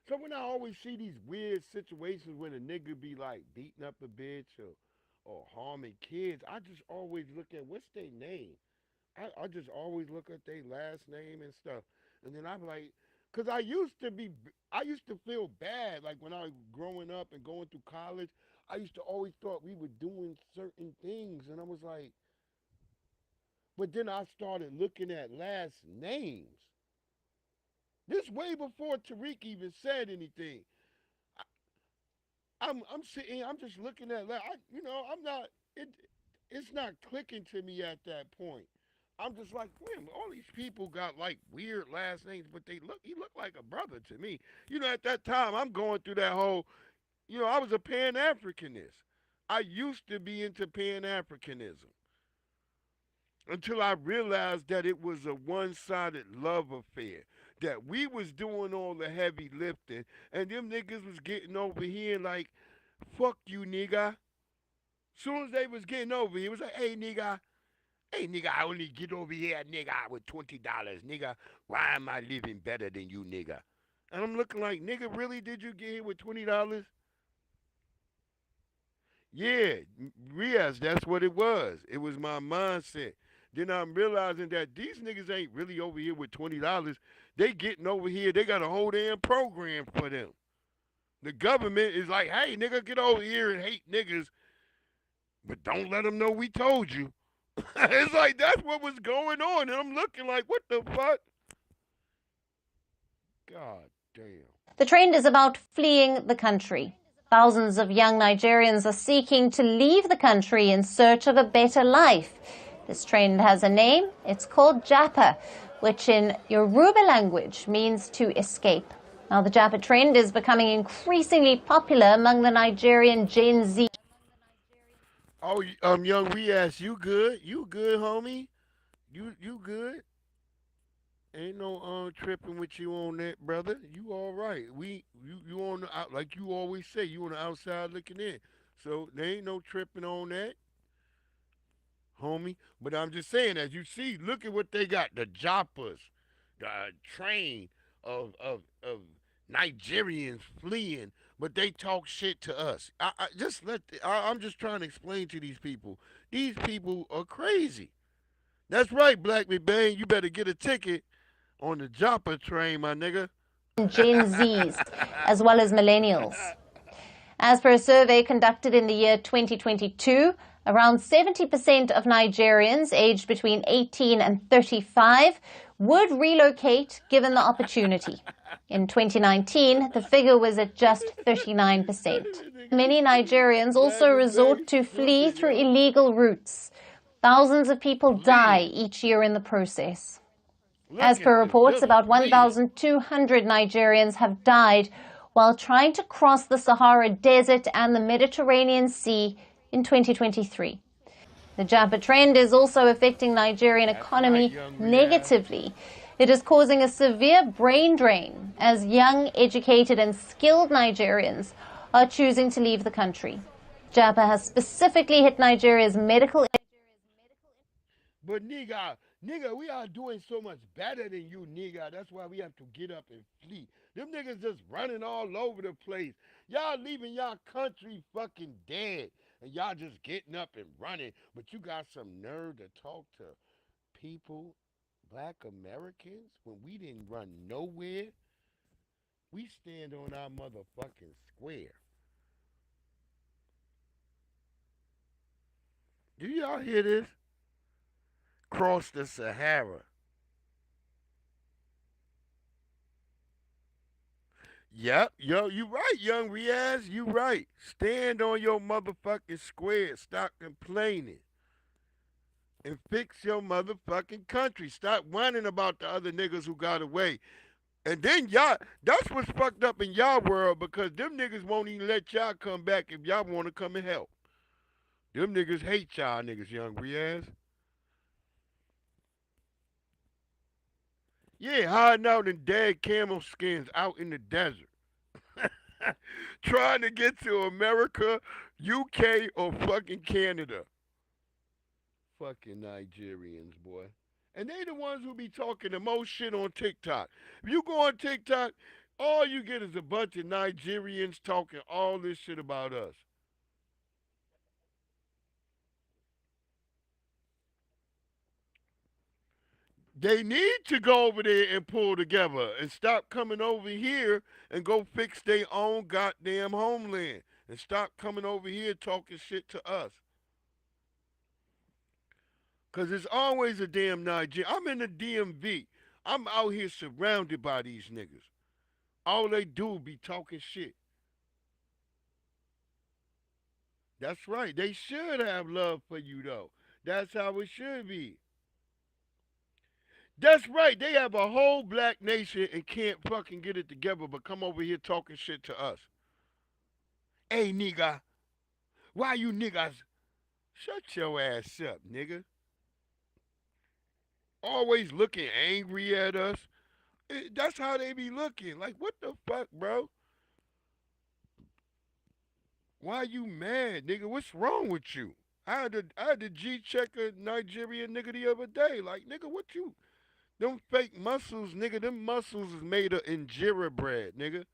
So when I always see these weird situations when a nigga be like beating up a bitch or harming kids, I just always look at what's their name. I just always look at their last name and stuff. And then I'm like, cause I used to feel bad. Like when I was growing up and going through college, I used to always thought we were doing certain things. And I was like, but then I started looking at last names. This way before Tariq even said anything. I'm sitting. I'm just looking at. I'm not. It's not clicking to me at that point. I'm just like, man, all these people got like weird last names, but he looked like a brother to me. At that time, I'm going through that whole. I was a Pan Africanist. I used to be into Pan Africanism until I realized that it was a one-sided love affair. That we was doing all the heavy lifting, and them niggas was getting over here like, fuck you, nigga. Soon as they was getting over here, it was like, hey, nigga, I only get over here, nigga, with $20, nigga. Why am I living better than you, nigga? And I'm looking like, nigga, really, did you get here with $20? Yeah, Riaz, that's what it was. It was my mindset. Then I'm realizing that these niggas ain't really over here with $20. They getting over here. They got a whole damn program for them. The government is like, hey, nigga, get over here and hate niggas, but don't let them know we told you. It's like that's what was going on, and I'm looking like, what the fuck? God damn. The trend is about fleeing the country. Thousands of young Nigerians are seeking to leave the country in search of a better life. This trend has a name. It's called Japa, which in Yoruba language means to escape. Now, the Japa trend is becoming increasingly popular among the Nigerian Gen Z. Oh, young Riaz, you good? You good, homie? You good? Ain't no tripping with you on that, brother. You all right? You on the out, like you always say. You on the outside looking in. So there ain't no tripping on that, homie. But I'm just saying, as you see, look at what they got. The Joppas, the train of Nigerians fleeing, but they talk shit to us. I'm just trying to explain to these people. These people are crazy. That's right, Black McBain. You better get a ticket on the Joppa train, my nigga. Gen Zs, as well as millennials. As per a survey conducted in the year 2022, around 70% of Nigerians aged between 18 and 35 would relocate given the opportunity. In 2019, the figure was at just 39%. Many Nigerians also resort to flee through illegal routes. Thousands of people die each year in the process. As per reports, about 1,200 Nigerians have died while trying to cross the Sahara Desert and the Mediterranean Sea in 2023. The Japa trend is also affecting Nigerian economy negatively. It is causing a severe brain drain as young, educated and skilled Nigerians are choosing to leave the country. Japa has specifically hit Nigeria's medical. But nigga, we are doing so much better than you, nigga. That's why we have to get up and flee. Them niggas just running all over the place. Y'all leaving y'all country fucking dead. And y'all just getting up and running. But you got some nerve to talk to people, Black Americans, when we didn't run nowhere. We stand on our motherfucking square. Do y'all hear this? Cross the Sahara. Yep, yo, you right, young Riaz, you right. Stand on your motherfucking square. Stop complaining. And fix your motherfucking country. Stop whining about the other niggas who got away. And then y'all, that's what's fucked up in y'all world because them niggas won't even let y'all come back if y'all want to come and help. Them niggas hate y'all niggas, young Riaz. Yeah, hiding out in dead camel skins out in the desert. Trying to get to America, UK, or fucking Canada. Fucking Nigerians, boy. And they the ones who be talking the most shit on TikTok. If you go on TikTok, all you get is a bunch of Nigerians talking all this shit about us. They need to go over there and pull together and stop coming over here and go fix their own goddamn homeland and stop coming over here talking shit to us. Because it's always a damn Nigeria. I'm in the DMV. I'm out here surrounded by these niggas. All they do be talking shit. That's right. They should have love for you, though. That's how it should be. That's right. They have a whole black nation and can't fucking get it together, but come over here talking shit to us. Hey, nigga. Why you niggas? Shut your ass up, nigga. Always looking angry at us. That's how they be looking. Like, what the fuck, bro? Why you mad, nigga? What's wrong with you? I had to G check a Nigerian nigga the other day. Like, nigga, what you? Them fake muscles, nigga, them muscles is made of injera bread, nigga.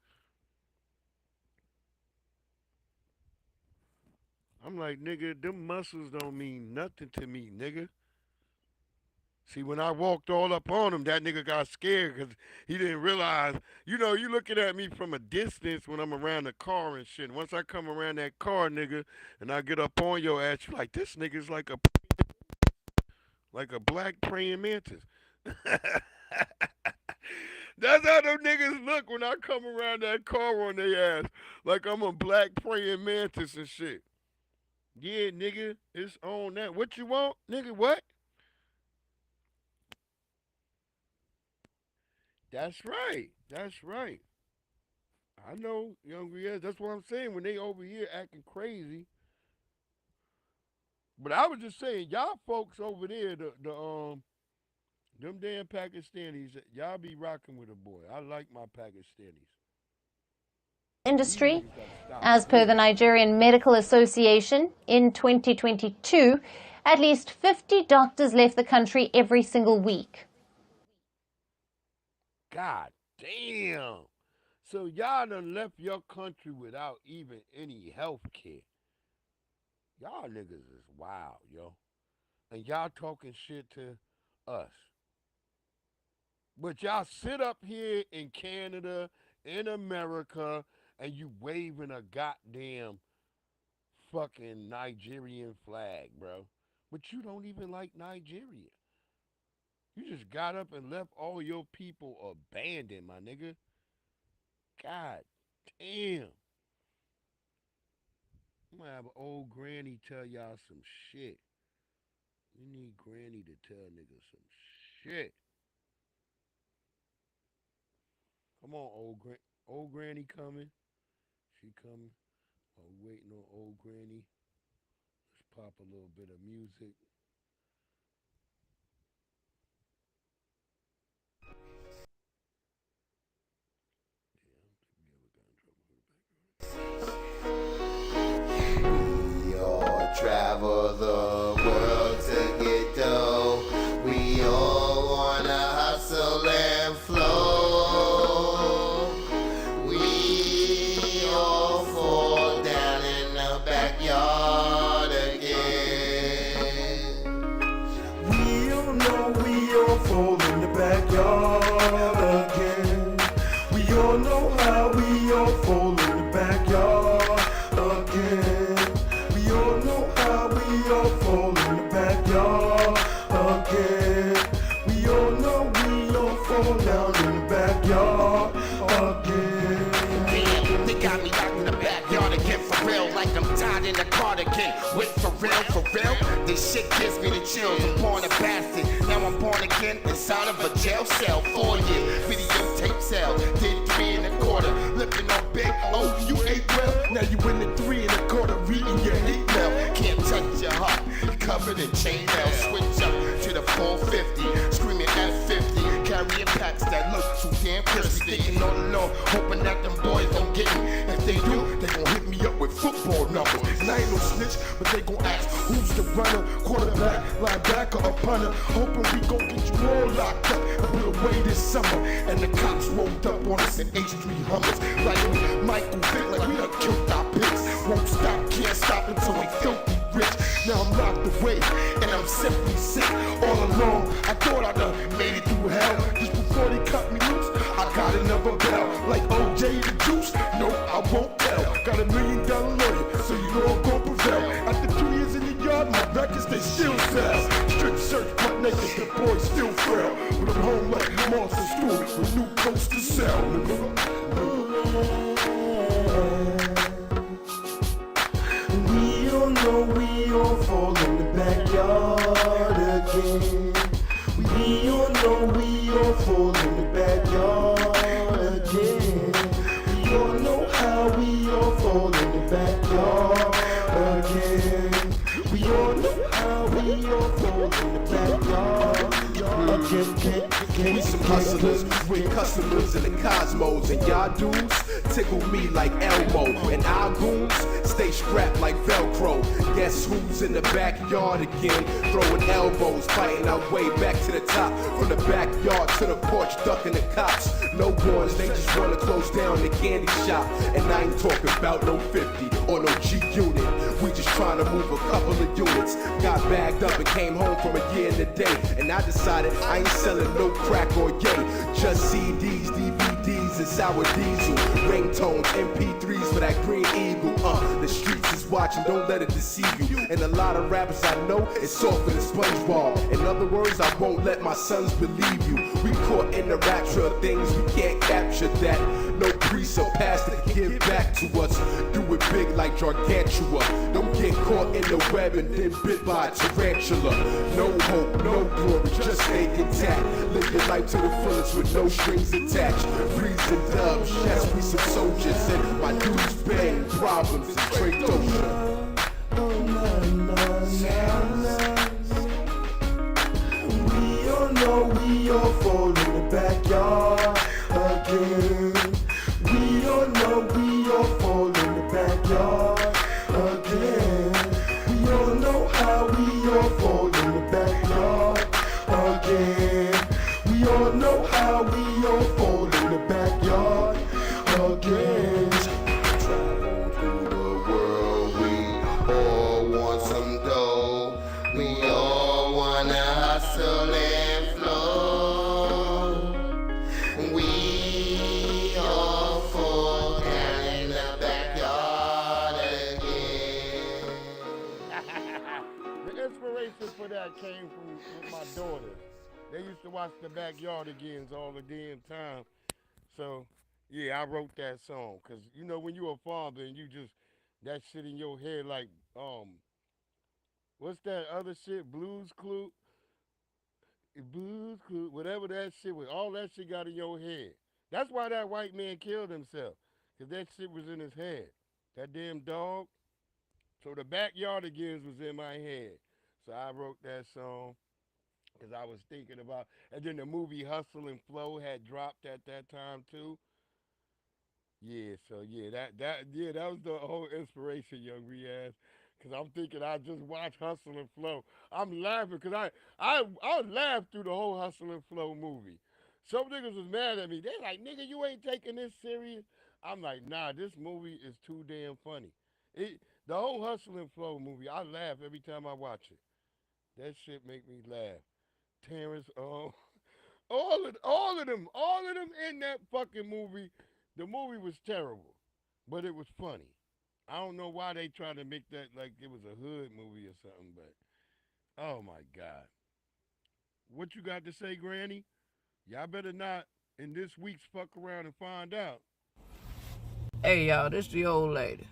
I'm like, nigga, them muscles don't mean nothing to me, nigga. See, when I walked all up on him, that nigga got scared because he didn't realize, you know, you looking at me from a distance when I'm around the car and shit. Once I come around that car, nigga, and I get up on your ass, you like, this nigga's like a black praying mantis. That's how them niggas look when I come around that car on their ass. Like I'm a black praying mantis and shit. Yeah, nigga, it's on that. What you want? Nigga, what? That's right. That's right. I know, Young Riaz. That's what I'm saying. When they over here acting crazy. But I was just saying, y'all folks over there, them damn Pakistanis, y'all be rocking with a boy. I like my Pakistanis. Industry. As per the Nigerian Medical Association, in 2022, at least 50 doctors left the country every single week. God damn. So y'all done left your country without even any health care. Y'all niggas is wild, yo. And y'all talking shit to us. But y'all sit up here in Canada, in America, and you waving a goddamn fucking Nigerian flag, bro. But you don't even like Nigeria. You just got up and left all your people abandoned, my nigga. God damn. I'm gonna have an old granny tell y'all some shit. We need granny to tell niggas some shit. Come on, old granny coming. She coming. I'm waiting on old granny. Let's pop a little bit of music. We all travel the world to get dough. We all wanna hustle and flow. We all fall down in the backyard again. We all know we all fall in the backyard again. We all know how we all fall in the backyard again. We all know how we all fall in the backyard again. We all know we all fall down in the backyard again. Damn, they got me locked in the backyard again for real. Like I'm tied in a cardigan. Wait, for real, for real? This shit gives me the chills. I'm born a bastard. Now I'm born again inside of a jail cell. 4 year videotape cell. Did 3 1/4. Looking on big. Oh, you ate well. Now you in the 3 1/4. Reading your hate mail. Can't touch your heart. You're covered in chainmail. Switch up to the 450. Screaming F50. Carrying packs that look too damn crispy. Thinking all along, hoping that them boys don't get me. If they do, they gon' hit me up with football numbers. And I ain't no snitch, but they gon' ask who's the runner, quarterback, linebacker, or punter. Hoping we gon' get you all locked up and put away this summer. And the cops rolled up on us in H3 Hummers. Like Michael Vick, like we done killed our picks. Won't stop, can't stop until we filthy rich. Now I'm locked away, and I'm simply sick. All along, I thought I done made it through hell. Just before they cut me loose, I got another bell. Like OJ the Juice, no, I won't tell. Got $1 million lawyer, so you know I'm gon' prevail. After 2 years in the yard, my records, they still sell. Strip search, butt naked, the boys still frail. But I'm home like Martha Stewart with new coats to sell. We all know we all fall in the backyard again. We all know we all fall in the backyard again. We all know how we all fall in the backyard again. We all know how we all fall in the backyard again. We some hustlers with customers in the cosmos, and y'all dudes tickle me like Elmo, and our goons stay strapped like Velcro. Guess who's in the backyard again? Throwing elbows, fighting our way back to the top. From the backyard to the porch, ducking the cops. No boys, they just wanna close down the candy shop. And I ain't talking about no 50 or no G unit. We just trying to move a couple of units. Got bagged up and came home from a year and a day. And I decided I ain't selling no crack or yay. Just CDs, DVDs. CDs and sour diesel. Ringtones, MP3s for that green eagle. The streets is watching, don't let it deceive you. And a lot of rappers I know, it's softer than SpongeBob. In other words, I won't let my sons believe you. We caught in the rapture of things, we can't capture that. No priest or pastor can give back to us. Do it big like Gargantua. Don't get caught in the web and then bit by a tarantula. No hope, no glory, just stay intact. Live your life to the fullest with no strings attached. Freezing dubs, yes, we some soldiers. And my dudes bang problems and trade ocean. We all know we all fall in the backyard again. We all know we all fall in the backyard again. We all know how we all fall in the backyard again. We all know how we all fall in the backyard again. Travel through the world, we all want some dough. We all wanna hustle and flow. We all fall down in the backyard again. The inspiration for that came from with my daughters. They used to watch the Backyardigans all the damn time. So, yeah, I wrote that song. Because, you know, when you're a father and you just, that shit in your head like, what's that other shit? Blues Clue? Blues Clue, whatever that shit was. All that shit got in your head. That's why that white man killed himself. Because that shit was in his head. That damn dog. So the Backyardigans was in my head. So I wrote that song. Because I was thinking about, and then the movie Hustle and Flow had dropped at that time too. Yeah, so yeah, that was the whole inspiration, Young Riaz. Because I'm thinking I just watched Hustle and Flow. I'm laughing because I laughed through the whole Hustle and Flow movie. Some niggas was mad at me. They like, nigga, you ain't taking this serious. I'm like, nah, this movie is too damn funny. The whole Hustle and Flow movie, I laugh every time I watch it. That shit make me laugh. Terrence, all of them in that fucking movie. The movie was terrible, but it was funny. I don't know why they tried to make that like it was a hood movie or something, but oh my God. What you got to say, Granny? Y'all better not in this week's fuck around and find out. Hey y'all, this the old lady.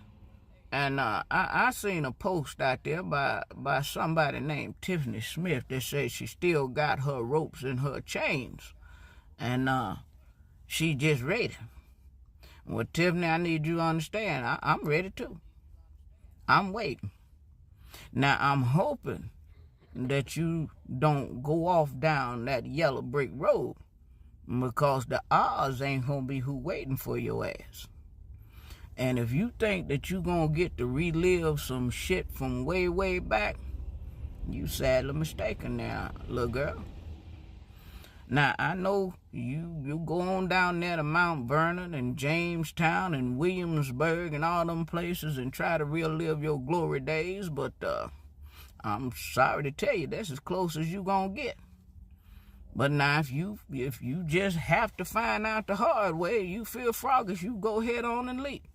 And I seen a post out there by somebody named Tiffany Smith that says she still got her ropes and her chains. And she just ready. Well, Tiffany, I need you to understand, I'm ready too. I'm waiting. Now, I'm hoping that you don't go off down that yellow brick road because the odds ain't gonna be who waiting for your ass. And if you think that you gonna get to relive some shit from way, way back, you sadly mistaken now, little girl. Now, I know you go on down there to Mount Vernon and Jamestown and Williamsburg and all them places and try to relive your glory days, but I'm sorry to tell you, that's as close as you gonna get. But now, if you just have to find out the hard way, you feel froggish, you go head on and leap.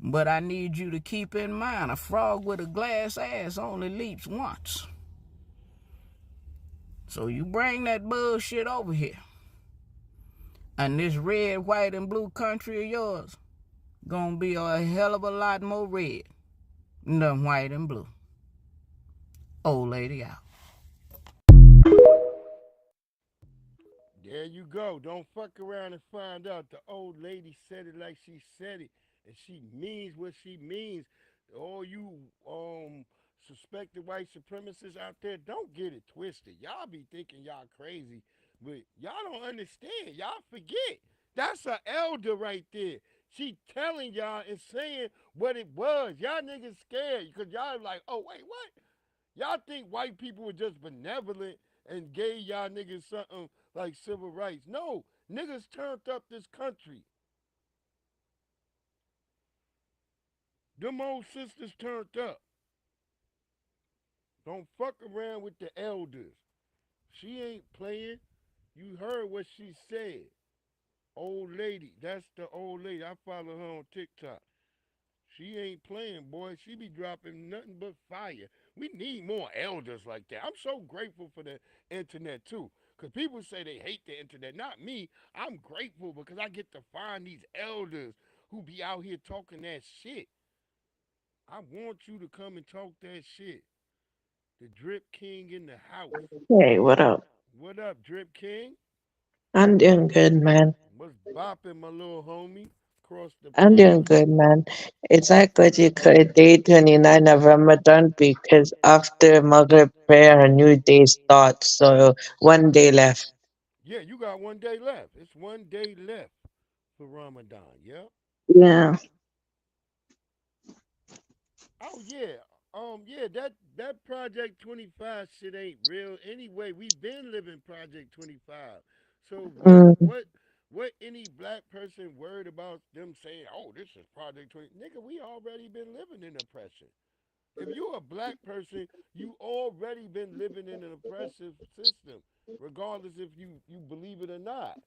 But I need you to keep in mind, a frog with a glass ass only leaps once. So you bring that bullshit over here. And this red, white, and blue country of yours gonna be a hell of a lot more red than white and blue. Old lady out. There you go. Don't fuck around and find out. The old lady said it like she said it. And she means what she means. All you suspected white supremacists out there, don't get it twisted. Y'all be thinking y'all crazy, but y'all don't understand. Y'all forget. That's an elder right there. She telling y'all and saying what it was. Y'all niggas scared because y'all like, oh, wait, what? Y'all think white people were just benevolent and gave y'all niggas something like civil rights. No, niggas turned up this country. Them old sisters turned up. Don't fuck around with the elders. She ain't playing. You heard what she said. old lady. That's the old lady. I follow her on TikTok. She ain't playing, boy. She be dropping nothing but fire. We need more elders like that. I'm so grateful for the internet too. Cause people say they hate the internet. Not me. I'm grateful because I get to find these elders who be out here talking that shit. I want you to come and talk that shit. The Drip King in the house. Hey, what up? What up, Drip King? I'm doing good, man. What's bopping, my little homie? Across the I'm doing pond. good, man. It's like what you call day 29 of Ramadan because after Maghrib prayer, a new day starts. So 1 day left. Yeah, you got 1 day left. It's 1 day left for Ramadan. Yep. Yeah. Oh yeah. Yeah, that Project 25 shit ain't real anyway. We've been living Project 25. So Mm, what any black person worried about them saying, "Oh, this is Project 20." Nigga, we already been living in oppression. If you're a black person, you already been living in an oppressive system, regardless if you believe it or not.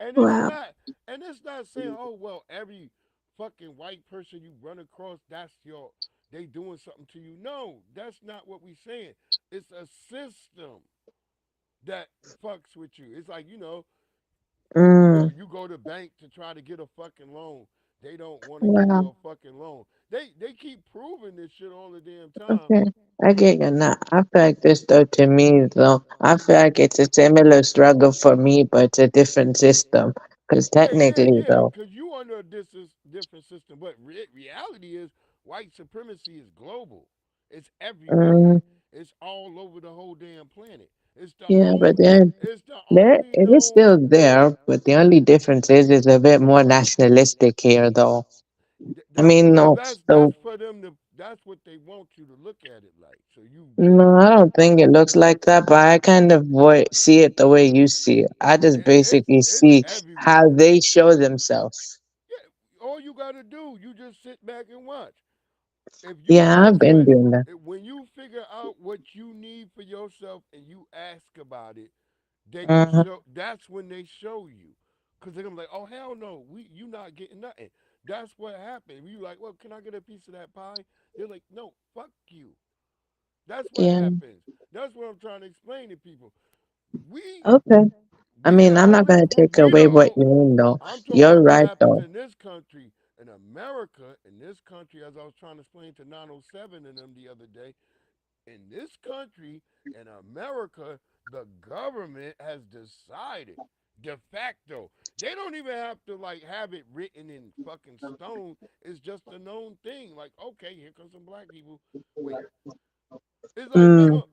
And it's wow. not and it's not saying, oh well, every fucking white person you run across, that's your they doing something to you. No, that's not what we saying. It's a system that fucks with you. It's like, Mm, you go to bank to try to get a fucking loan. They don't want to give you wow. a fucking loan. They keep proving this shit all the damn time. Okay. I get you now. I feel like this though to me though. I feel like it's a similar struggle for me, but it's a different system. Because technically Yeah, though. because you under a different system. But reality is white supremacy is global. It's everywhere. Mm, It's all over the whole damn planet. It's the yeah, but only. then It's the there, only it is known. still there, but the only difference is it's a bit more nationalistic here, though. I That's mean, well. no, That's so for them to. That's what they want you to look at it like. So you no, I don't think it looks like that, but I kind of see it the way you see it. I just basically it's see how everywhere. they show themselves. Yeah, all you gotta do, you just sit back and watch. If you Yeah, I've ask been doing that. when you figure out what you need for yourself and you ask about it, Hmm. that's when they show you. Cause they're gonna be like, oh hell no, you not getting nothing. That's what happened. You like, well, can I get a piece of that pie? They're like, no, fuck you. That's what Yeah, happens. That's what I'm trying to explain to people. We okay. I we the mean, I'm not only gonna take we away the what you mean, though. I'm talking You're about what right, happens though. in this country, in America, in this country, as I was trying to explain to 907 and them the other day, in this country, in America, the government has decided de facto. They don't even have to like have it written in fucking stone. It's just a known thing. Like, okay, here comes some black people. Wait, it's like Mm, remember,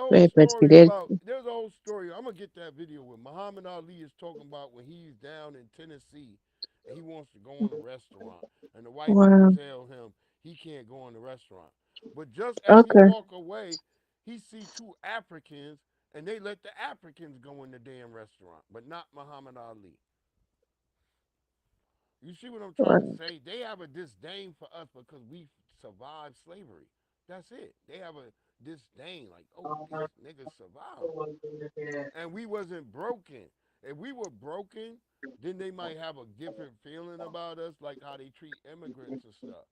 wait, but you did. there's a whole story. I'm gonna get that video where Muhammad Ali is talking about when he's down in Tennessee and he wants to go on a restaurant and the white people Wow. tell him he can't go in the restaurant. But just as he Okay. walk away, he see two Africans and they let the Africans go in the damn restaurant, but not Muhammad Ali. You see what I'm trying to Wow. say? They have a disdain for us because we survived slavery. That's it. They have a disdain, like, oh, these niggas survived. And we wasn't broken. If we were broken, then they might have a different feeling about us, like how they treat immigrants and stuff.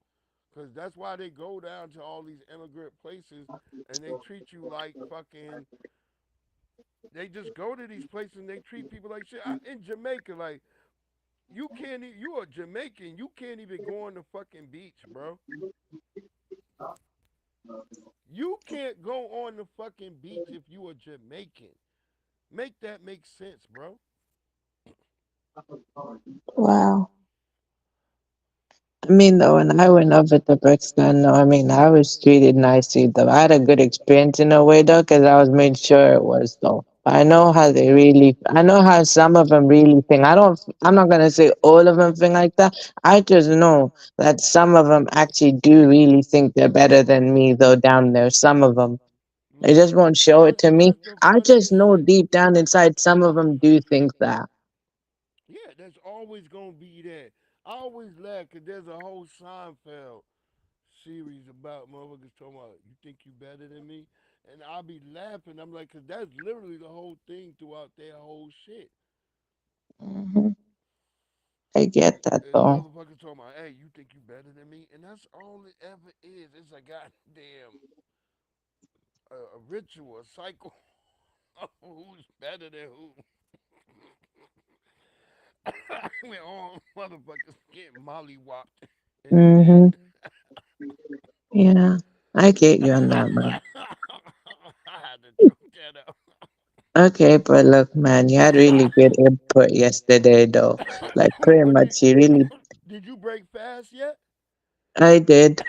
Because that's why they go down to all these immigrant places and they treat you like fucking. They just go to these places and they treat people like shit. In Jamaica, like, you can't. You a Jamaican. You can't even go on the fucking beach, bro. You can't go on the fucking beach if you a Jamaican. Make that make sense, bro. Wow. I mean, though, when I went over to Pakistan, though, I mean, I was treated nicely, though. I had a good experience in a way, though, because I was made sure it was, though. I know how they really, I know how some of them really think. I'm not going to say all of them think like that. I just know that some of them actually do really think they're better than me, though, down there. Some of them. They Look, just won't show it to me. that's the I just funniest know shit. deep down inside some of them do think that. Yeah, that's always gonna be that. I always laugh because there's a whole Seinfeld series about motherfuckers talking about you think you better than me, and I'll be laughing. I'm like, cause that's literally the whole thing throughout their whole shit. Hmm. I get that This though. motherfucker talking about, hey, you think you better than me? And that's all it ever is. It's a goddamn a ritual, a cycle of who's better than who. When all motherfuckers getting mollywopped in the head. Hmm. Yeah, I get you on that, man. I had to choke that up. Okay, but look, man, you had really good input yesterday, though. Like, pretty What much, you really, did you break fast yet? I did.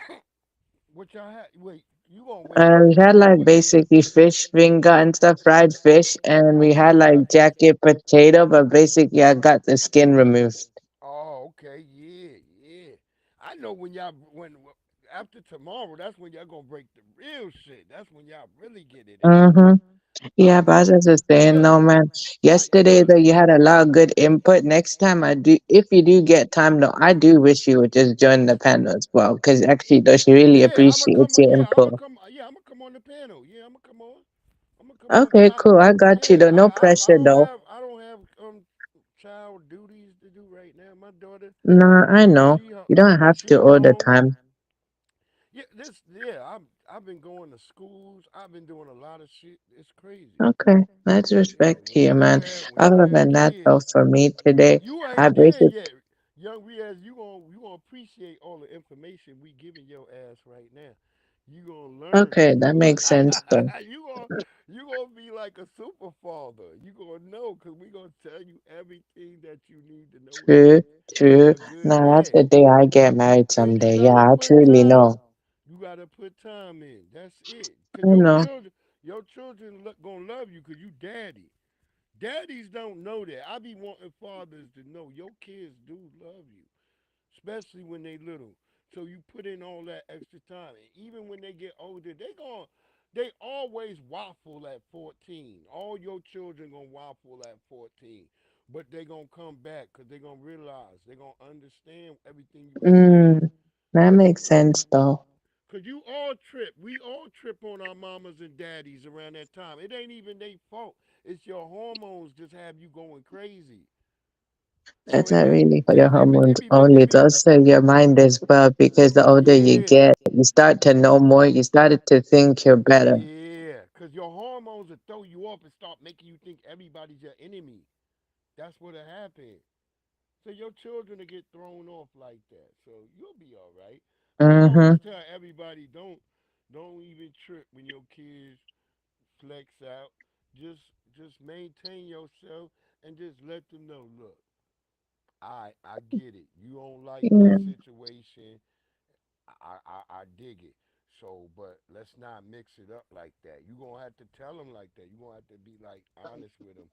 What y'all had? Wait, you gonna wait till We had tomorrow? like What? basically fish finger and stuff, fried fish, and we What had you got? like jacket potato, but basically I got the skin removed. Oh, okay, yeah, yeah. I know when y'all when after tomorrow, that's when y'all gonna break the real shit. That's when y'all really get it in. Mm-hmm. Yeah, I'm but as I was saying, look, no, man, yesterday look. though, you had a lot of good input. Next time I do, if you do get time though, I do wish you would just join the panel as well, because actually, though, she really Yeah, I'm gonna come. appreciates your Yeah, I'm gonna input. come. Yeah, I'm gonna come on the panel. Yeah, I'm gonna come on. I'm gonna come on. Okay, cool. I got you Yeah, though. No pressure though. I don't have child duties to do right now. My daughter, No, I know. she You don't have to she all the home. time. I've been going to schools. I've been doing a lot of shit. It's crazy. Okay, let's Yeah, respect to you, man. when you Other have than that, kids, though, for me today, you I ain't there basically yet. Young Riaz, you gonna appreciate all the information we giving your ass right now. You gonna learn okay, that so makes sense, though. you gonna be like a super father. You gonna know because we gonna tell you everything that you need to know to True, be true. a good Now that's dad. the day I get married And you someday. Yeah, gotta I put truly time. know. You gotta put time in. That's it. Cause I know. your children gonna love you because you daddy. Daddies don't know that. I be wanting fathers to know your kids do love you, especially when they little. So you put in all that extra time, and even when they get older, they always waffle at 14. All your children gonna waffle at 14, but they gonna come back because they gonna realize they gonna understand everything you were saying. That makes sense, though. Cause you all trip. We all trip on our mamas and daddies around that time. It ain't even their fault. It's your hormones just have you going crazy. So That's not really for your it hormones be only. making It's me also your mind as well, because the older you yeah. get, you start to know more. You started to think you're better. Yeah. Cause your hormones will throw you off and start making you think everybody's your enemy. That's what'll happen. So your children will get thrown off like that. So you'll be all right. I always Mm-hmm. tell everybody don't even trip when your kids flex out. Just maintain yourself and just let them know, look, I get it. You don't like this Yeah. situation. I dig it. So, but let's not mix it up like that. You gonna have to tell them like that. You gonna have to be like honest with them,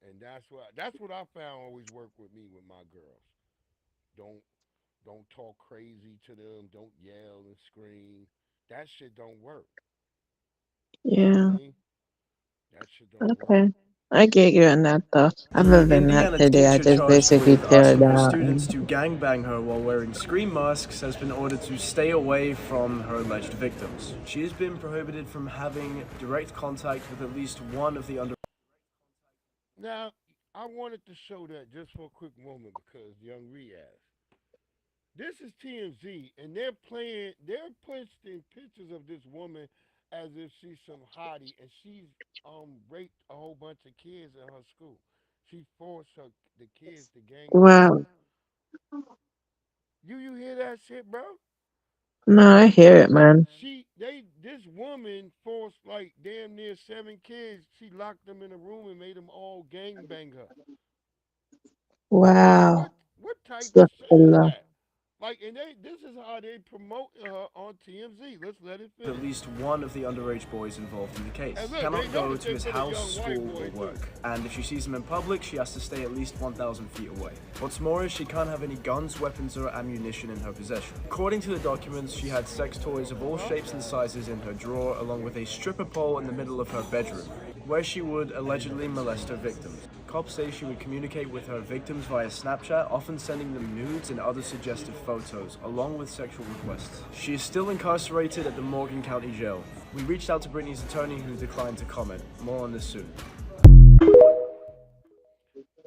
and that's what I found always work with me with my girls. Don't don't talk crazy to them. Don't yell and scream. That shit don't work. You know what I Yeah. mean? That shit don't work. Okay. I get you on that, though. Other The than that, Indiana today I teacher just charged basically with cleared asking her out. students to gangbang her while wearing scream masks has been ordered to stay away from her alleged victims. She has been prohibited from having direct contact with at least one of the under. Now, I wanted to show that just for a quick moment because Young Riaz. This is TMZ, and they're posting pictures of this woman as if she's some hottie, and she's raped a whole bunch of kids in her school. She forced the kids to gang bang her. Wow. You hear that shit, bro? No, I hear it, man. This woman forced like damn near 7 kids. She locked them in a room and made them all gang bang her. Wow. What type of shit is Astaghfirullah. that? Like, and this is how they promote her on TMZ. Let's let it At finish. least one of the underage boys involved in the case. And look, Cannot they go noticed to they his put a house, young white school, boy, or too. work. And if she sees him in public, she has to stay at least 1,000 feet away. What's more is she can't have any guns, weapons, or ammunition in her possession. According to the documents, she had sex toys of all shapes and sizes in her drawer, along with a stripper pole in the middle of her bedroom, where she would allegedly molest her victims. Cops say she would communicate with her victims via Snapchat, often sending them nudes and other suggestive photos, along with sexual requests. She is still incarcerated at the Morgan County Jail. We reached out to Britney's attorney, who declined to comment. More on this soon.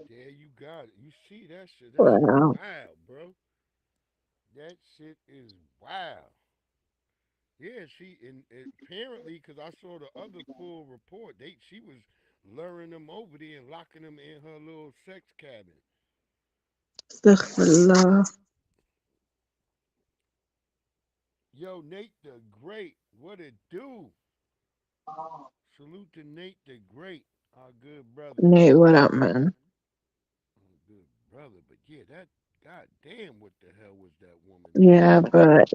There you got it. You you see that shit, that shit Wow. wild, bro. That shit is wild. Yeah, and apparently, because I saw the other full report, she was luring them over there and locking them in her little sex cabin. Astaghfirullah. Yo, Nate the Great, what it do? Salute to Nate the Great, our good brother. Nate, what up, man? Good brother, but yeah, that goddamn, what the hell was that woman doing? Yeah, but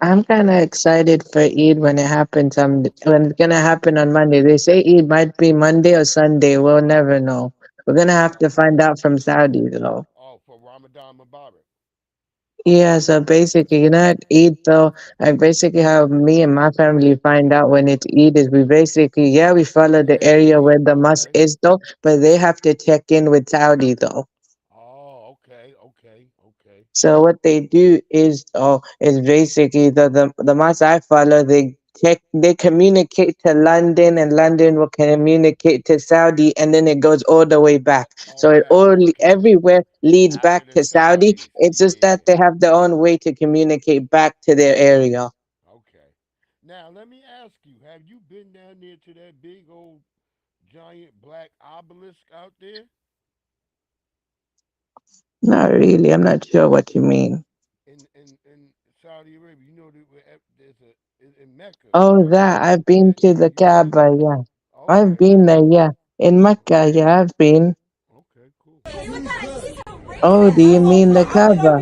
I'm kind of excited for Eid when it happens. When it's gonna happen on Monday. They say Eid might be Monday or Sunday. We'll never know. We're gonna have to find out from Saudi though. Oh, for Ramadan Mubarak. Yeah, so basically, at Eid though, like basically how me and my family find out when it's Eid is we basically, yeah, we follow the Yeah, area Eid. where the mosque Okay. is though, but they have to check in with Saudi though. Oh, okay. So what they do is basically the mosque I follow, they communicate to London and London will communicate to Saudi and then it goes all the way back. So All it back. Okay. everywhere leads After back the to Saudi. Saudis. It's just Yeah. that they have their own way to communicate back to their area. Okay. Now let me ask you: have you been down there to that big old giant black obelisk out there Not really. I'm not sure what you mean. in Saudi Arabia? You know there's in Mecca, Oh, right? that I've been to the You been Kaaba, there? yeah. I've Okay. been there, yeah. In Mecca, yeah, I've been. Okay. Cool. Oh, do you mean the Kaaba?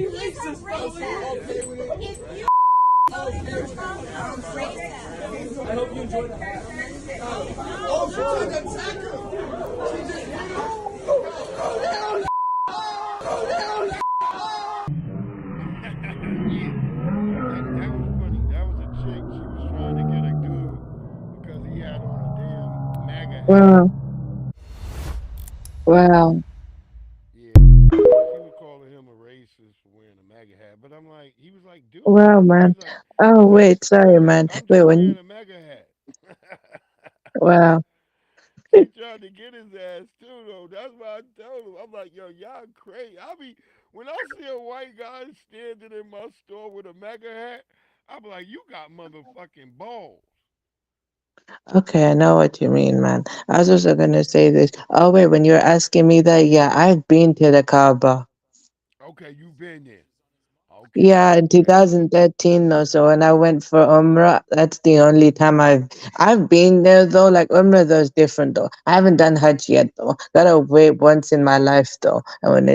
Yeah. That was funny. That was a chick. She was trying to get a dude because he had on a damn MAGA hat. Wow, wow, Yeah, she was calling him a racist for wearing a MAGA hat. But I'm like, he was like, dude, wow, man. Oh, he's like, wait, sorry, man. I'm Wait, just when, wearing a MAGA hat. wow, She tried to get his ass too, though. That's why I told him. I'm like, yo, y'all crazy. When I see a white guy standing in my store with a MAGA hat, I'm like, you got motherfucking balls. okay, I know what you mean, man. I was also gonna say this. Oh, wait, when you're asking me that, yeah, I've been to the Kaaba. Okay, you been there. Okay, Yeah, in okay. 2013 or so, when I went for Umrah, that's the only time I've been there though. Like Umrah though is different though. I haven't done Hajj yet though. Gotta wait once in my life though. And when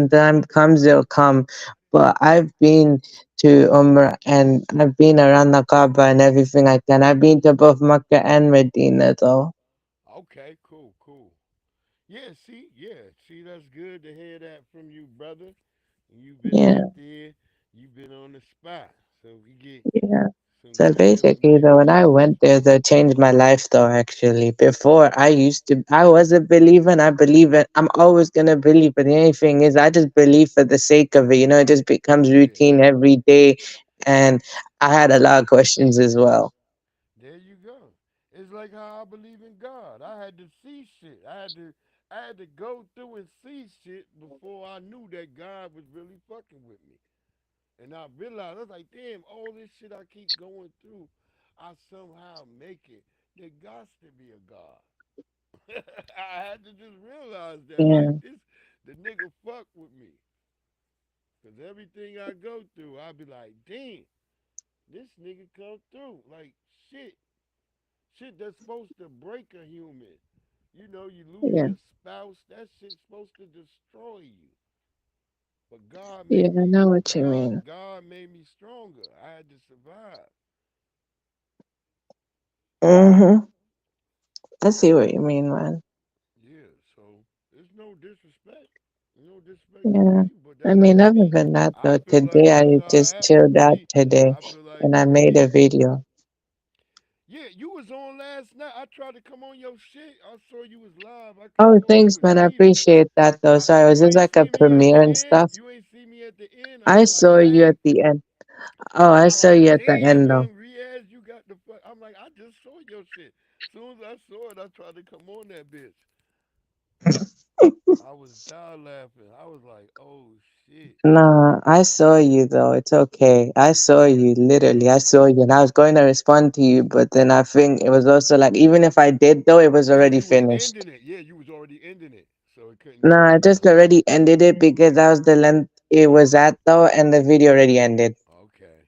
the time comes, it'll come. But I've been to Umrah and I've been around the Kaaba and everything like that. I've been to both Makkah and Medina though. Okay, cool. See, that's good to hear that from you, brother. You've been Yeah, out there, you've been on the spot, so we get yeah. some So good basically, though, when I information. went there, that changed my life, though, actually. Before, I was a believer and I believe it. I'm always going to believe. But the only thing is, I just believe for the sake of it. It just becomes Yeah, routine every day. And I had a lot of questions as well. there you go. It's like how I believe in God. I had to see shit. I had to go through and see shit before I knew that God was really fucking with me. And I realized, I was like, damn, all this shit I keep going through, I somehow make it. There got to be a God. I had to just realize that, like, Yeah, the nigga fuck with me. Because everything I go through, I be like, damn, this nigga come through. Like, shit. Shit that's supposed to break a human. You lose yeah, your spouse, that shit's supposed to destroy you. But God yeah, made I me know what you God mean. God made me stronger. I had to survive. Mm-hmm. I see what you mean, man. Yeah, so it's no disrespect. No disrespect to Yeah. you, but I that's mean, just other me. than that, I though, feel like today that's I how just it happened chilled to out me. today I feel like and I for made a me, video. yeah, you was on last night. I tried to come on your shit. I saw you was live. I Oh, came on. You thanks, was man. I eating. appreciate that, though. Sorry, was You this ain't like a see me at the premiere and end. stuff? You ain't see me at the end. I I was like, saw you at dang. the end. Oh, I I'm saw like, you at the damn, end, though. young Riaz, you got the fuck. I'm like, I just saw your shit. Soon as I saw it, I tried to come on that bitch. I was down laughing. I was like, oh shit. Nah, I saw you though. It's okay. I saw you, literally. I saw you, and I was going to respond to you, but then I think it was also like, even if I did though, it was Yeah, already you was finished. ending it. Yeah, you was already ending it, so it couldn't No, go I no just further. already ended it because that was the length it was at though, and the video already ended. Okay.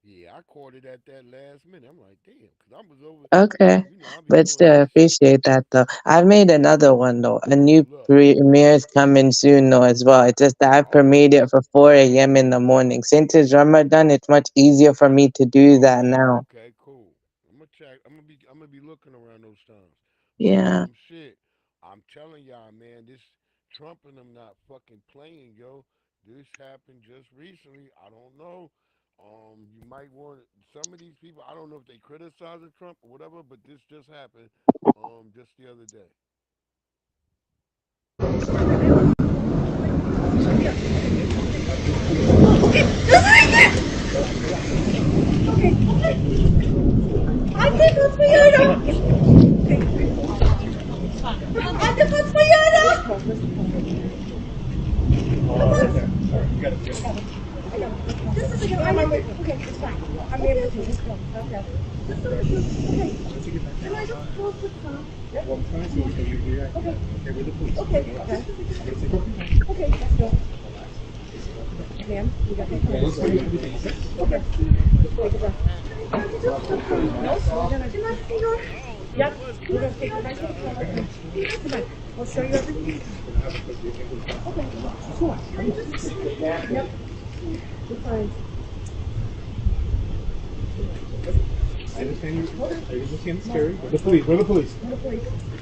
Yeah, I caught it at that last minute. I'm like, damn, because I was over. Okay, You know, I be but doing still other shit. appreciate that though. I made another one though. A new Look. premiere's coming soon though as well. It's just that I Okay. premiered it for 4 a.m. in the morning. Since it's Ramadan, it's much easier for me to do that Okay. now. Okay. Cool. I'm gonna check. I'm gonna be looking around those times. But Yeah. shit. I'm telling y'all, man, this Trump and them not fucking playing, yo. This happened just recently. I don't know. You might want some of these people. I don't know if they criticizing Trump or whatever, but this just happened. Just the other day.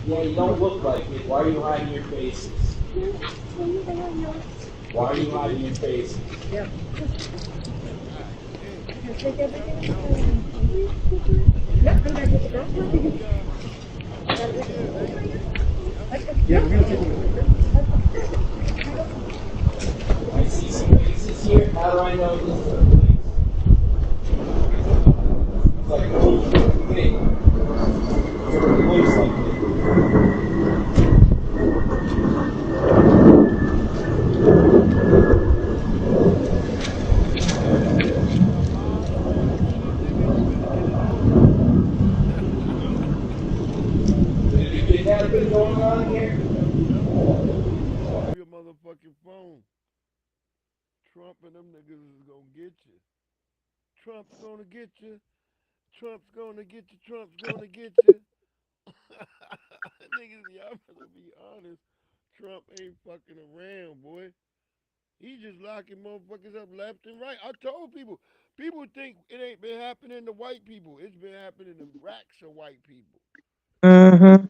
Yeah, you don't look like it. Why are you hiding your faces? Why are you hiding your faces? I see some faces here. How do I know this is the police? It's like, hey, you're the police like me. Is that been going on here? Off your motherfucking phone. Trump and them niggas is gonna get you. Trump's gonna get you. Trump's gonna get you. Trump's gonna get you. Niggas, y'all better be honest. Trump ain't fucking around, boy. He just locking motherfuckers up left and right. I told people. People think it ain't been happening to white people. It's been happening to racks of white people. Mm-hmm.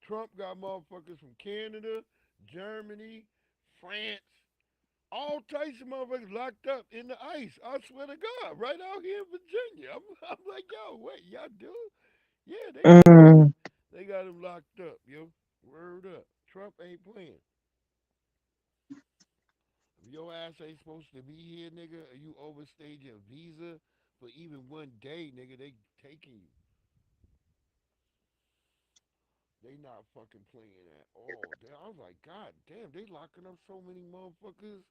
Trump got motherfuckers from Canada, Germany, France, all types of motherfuckers locked up in the ice. I swear to God, right out here in Virginia. I'm like, yo, wait, y'all do? Yeah, Mm. they got him locked up, yo. Word up. Trump ain't playing. If your ass ain't supposed to be here, nigga, or you overstayed your visa for even one day, nigga, they taking you. They not fucking playing at all. I was like, God damn, they locking up so many motherfuckers.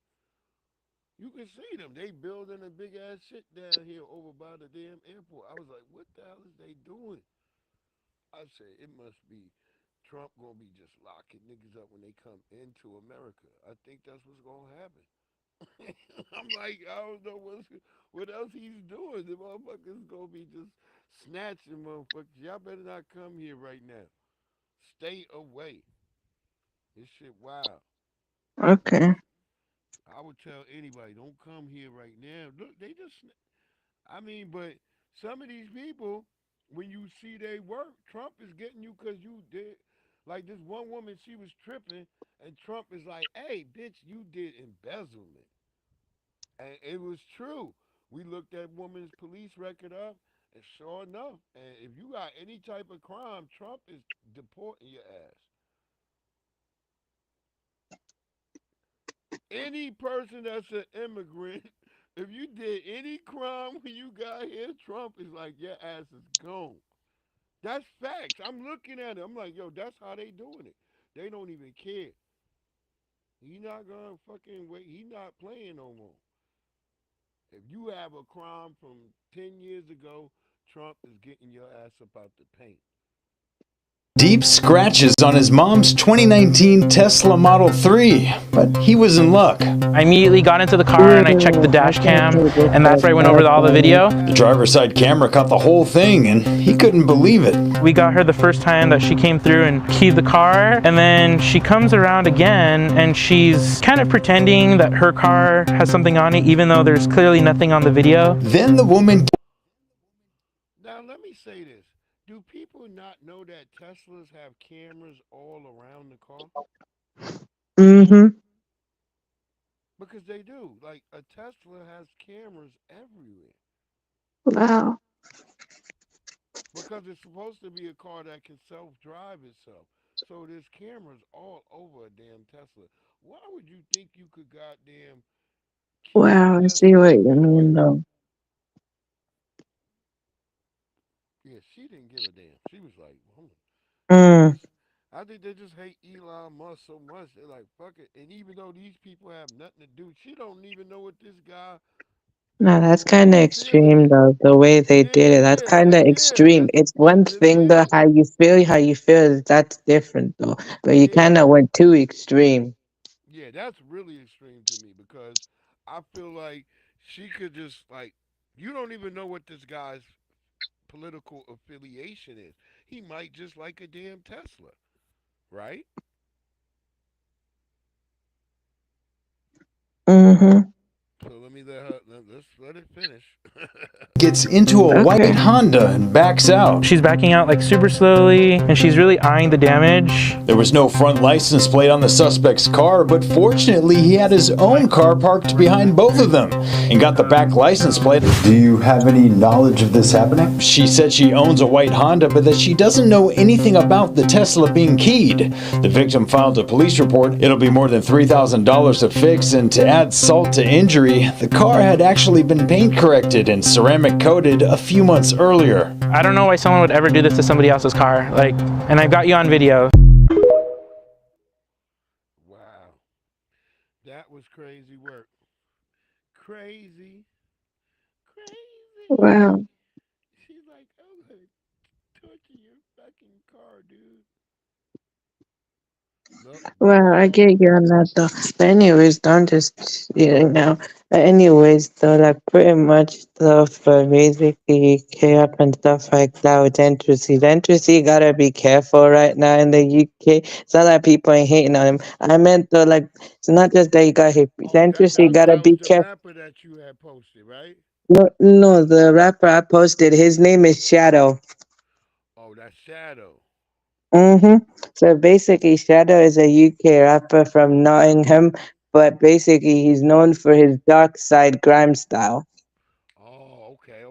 You can see them. They building a big ass shit down here over by the damn airport. I was like, what the hell is they doing? I said, it must be Trump gonna be just locking niggas up when they come into America. I think that's what's gonna happen. I'm like, I don't know what else he's doing. The motherfuckers gonna be just snatching motherfuckers. Y'all better not come here right now. Stay away. This shit wild. Okay. I would tell anybody, don't come here right now. Look, they just, I mean, but some of these people, when you see they work, Trump is getting you because you did. Like this one woman, she was tripping, and Trump is like, hey, bitch, you did embezzlement. And it was true. We looked that woman's police record up, and sure enough, and if you got any type of crime, Trump is deporting your ass. Any person that's an immigrant, if you did any crime when you got here, Trump is like, your ass is gone. That's facts. I'm looking at it. I'm like, yo, that's how they doing it. They don't even care. He not gonna fucking wait. He not playing no more. If you have a crime from 10 years ago, Trump is getting your ass up out the paint. Deep scratches on his mom's 2019 Tesla Model 3, but he was in luck. I immediately got into the car and I checked the dash cam, and that's where I went over all the video. The driver's side camera caught the whole thing, and he couldn't believe it. We got her the first time that she came through and keyed the car, and then she comes around again and she's kind of pretending that her car has something on it, even though there's clearly nothing on the video. Then the woman... Now let me say this. Do people not know that Teslas have cameras all around the car? Mm-hmm. Because they do. Like, a Tesla has cameras everywhere. Wow. Because it's supposed to be a car that can self-drive itself. So there's cameras all over a damn Tesla. Why would you think you could goddamn... Wow, I see what you mean, though. Yeah, she didn't give a damn. She was like, I think they just hate Elon Musk so much. They're like, fuck it. And even though these people have nothing to do, she don't even know what this guy... No, that's kind of extreme, though, the way they did it. That's kind of extreme. It's one thing, though, how you feel, that's different, though. But you kind of went too extreme. Yeah, that's really extreme to me because I feel like she could just, like, you don't even know what this guy's political affiliation is. He might just like a damn Tesla, right? Mm-hmm. So let's let it finish. Gets into a white Honda and backs out. She's backing out like super slowly, and she's really eyeing the damage. There was no front license plate on the suspect's car, but fortunately he had his own car parked behind both of them and got the back license plate. Do you have any knowledge of this happening? She said she owns a white Honda, but that she doesn't know anything about the Tesla being keyed. The victim filed a police report. It'll be more than $3,000 to fix, and to add salt to injury, the car had actually been paint corrected and ceramic coated a few months earlier. I don't know why someone would ever do this to somebody else's car. Like, and I've got you on video. Wow. That was crazy work. Crazy. Wow. She's like, I'm going to torture your fucking car, dude. Well, I get you on that, though. But anyways, don't just, anyways, though, like, pretty much stuff, basically, up and stuff like that with Entropy gotta be careful right now in the UK. It's not that people ain't hating on him. I meant, though, like, it's not just that you got hit. Entropy gotta be careful. Rapper that you had posted, right? No, the rapper I posted, his name is Shadow. Oh, that's Shadow. Mm-hmm. So basically, Shadow is a UK rapper from Nottingham, but basically he's known for his dark side grime style. Oh, okay.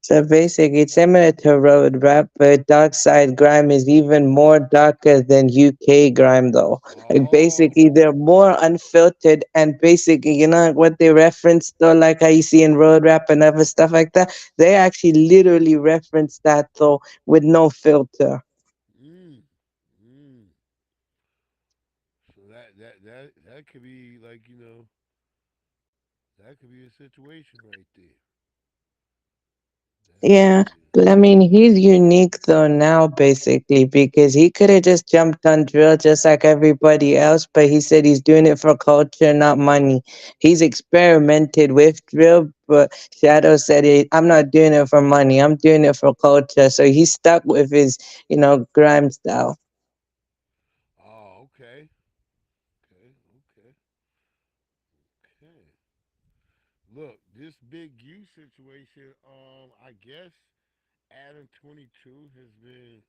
So basically, it's similar to road rap, but dark side grime is even more darker than UK grime, though. Like basically, they're more unfiltered, and basically, you know what they reference, though, like how you see in road rap and other stuff like that. They actually literally reference that, though, with no filter. So that could be like, that could be a situation right there. Yeah, but I mean, he's unique though now, basically, because he could have just jumped on drill just like everybody else, but he said he's doing it for culture, not money. He's experimented with drill, but Shadow said, I'm not doing it for money, I'm doing it for culture. So he's stuck with his, grime style. Oh, okay. Look, this Big U situation, I guess Adam 22 has been.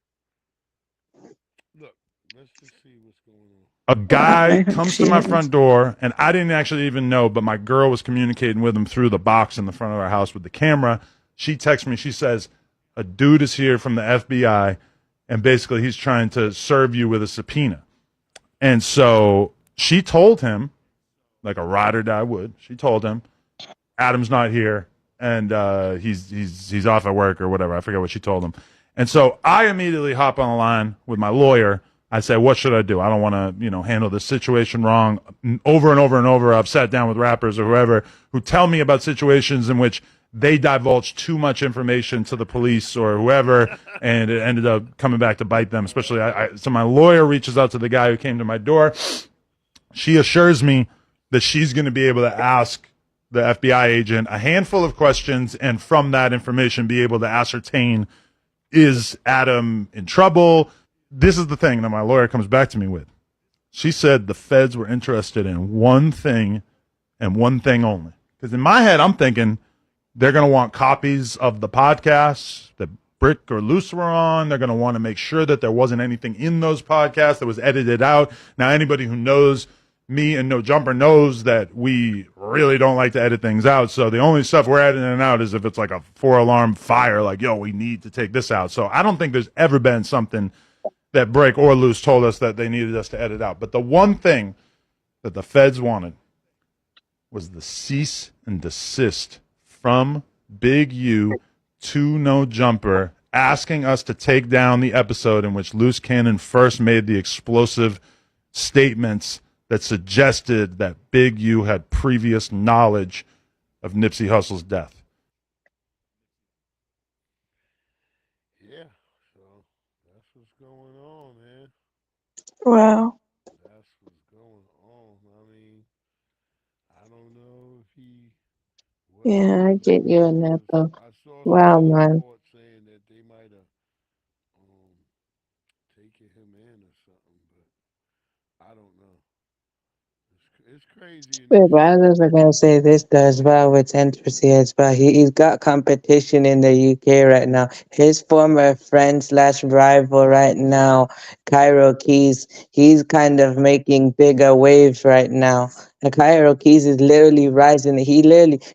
Look, let's just see what's going on. A guy comes to my front door, and I didn't actually even know, but my girl was communicating with him through the box in the front of our house with the camera. She texts me. She says, a dude is here from the FBI, and basically he's trying to serve you with a subpoena. And so she told him, like a ride or die would, she told him, Adam's not here, and he's off at work or whatever. I forget what she told him. And so I immediately hop on the line with my lawyer. I say, what should I do? I don't want to, handle this situation wrong. Over and over and over, I've sat down with rappers or whoever who tell me about situations in which they divulged too much information to the police or whoever, and it ended up coming back to bite them. Especially, so my lawyer reaches out to the guy who came to my door. She assures me that she's going to be able to ask the FBI agent a handful of questions, and from that information be able to ascertain, is Adam in trouble? This is the thing that my lawyer comes back to me with. She said the feds were interested in one thing and one thing only. Because in my head, I'm thinking they're going to want copies of the podcasts that Brick or Luce were on. They're going to want to make sure that there wasn't anything in those podcasts that was edited out. Now, anybody who knows me and No Jumper knows that we really don't like to edit things out. So the only stuff we're editing out is if it's like a 4-alarm fire, like, yo, we need to take this out. So I don't think there's ever been something that Break or Luce told us that they needed us to edit out. But the one thing that the feds wanted was the cease and desist from Big U to No Jumper, asking us to take down the episode in which Luce Cannon first made the explosive statements that suggested that Big U had previous knowledge of Nipsey Hussle's death. Yeah, so that's what's going on, man. Wow. That's what's going on. I mean, I don't know if he. Yeah, I get you on that though. I saw Wow, some man. report saying that they might have taken him in or something, but I don't know. It's crazy. Yeah, but I was just gonna say this though as well with Century as well. He's got competition in the UK right now. His former friend slash rival right now, Cairo Keys, he's kind of making bigger waves right now. And Cairo Keys is literally rising.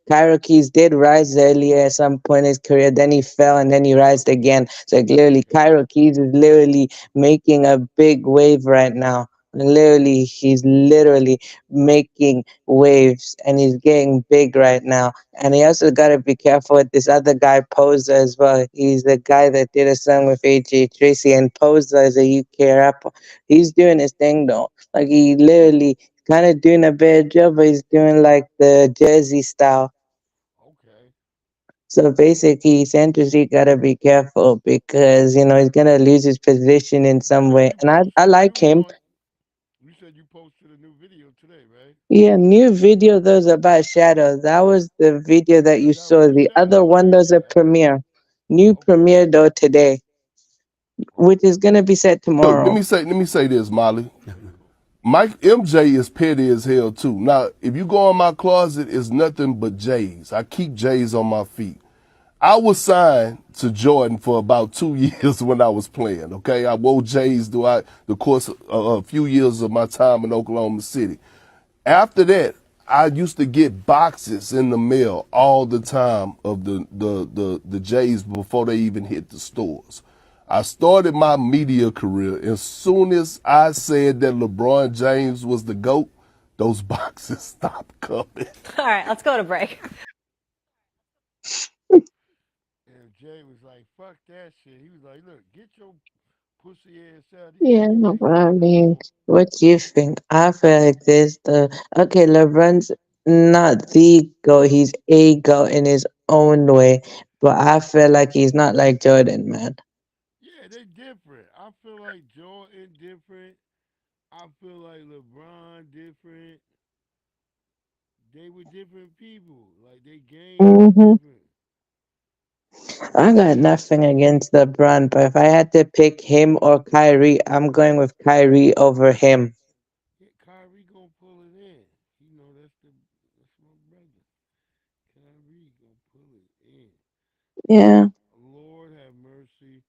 Cairo Keys did rise earlier at some point in his career, then he fell and then he rised again. So literally Cairo Keys is literally making a big wave right now. He's literally making waves and he's getting big right now. And he also got to be careful with this other guy, Poser, as well. He's the guy that did a song with AJ Tracy, and Poser is a UK rapper. He's doing his thing though. Like he literally kind of doing a bad job, but he's doing like the Jersey style. So basically, Century got to be careful because, he's going to lose his position in some way. And I like him. You said you posted a new video today, right? Yeah, new video those about Shadow. That was the video that you saw. The other one was a premiere. New premiere though today, which is gonna be set tomorrow. Let me say this, Molly. Mike MJ is petty as hell too. Now, if you go in my closet, it's nothing but J's. I keep J's on my feet. I was signed to Jordan for about 2 years when I was playing, okay? I wore J's throughout the course of a few years of my time in Oklahoma City. After that, I used to get boxes in the mail all the time of the J's before they even hit the stores. I started my media career. As soon as I said that LeBron James was the GOAT, those boxes stopped coming. All right, let's go to break. And Jay was like, fuck that shit. He was like, look, get your pussy ass out. Yeah, no, but I mean, what do you think? I feel like this. Okay, LeBron's not the GOAT. He's a GOAT in his own way, but I feel like he's not like Jordan, man. Yeah, they different. I feel like Jordan different. I feel like LeBron different. They were different people. Like they game different. I got nothing against LeBron, but if I had to pick him or Kyrie, I'm going with Kyrie over him. Yeah, Kyrie gonna pull it in. You know, that's my brother. Kyrie gonna pull it in. Yeah. Lord have mercy.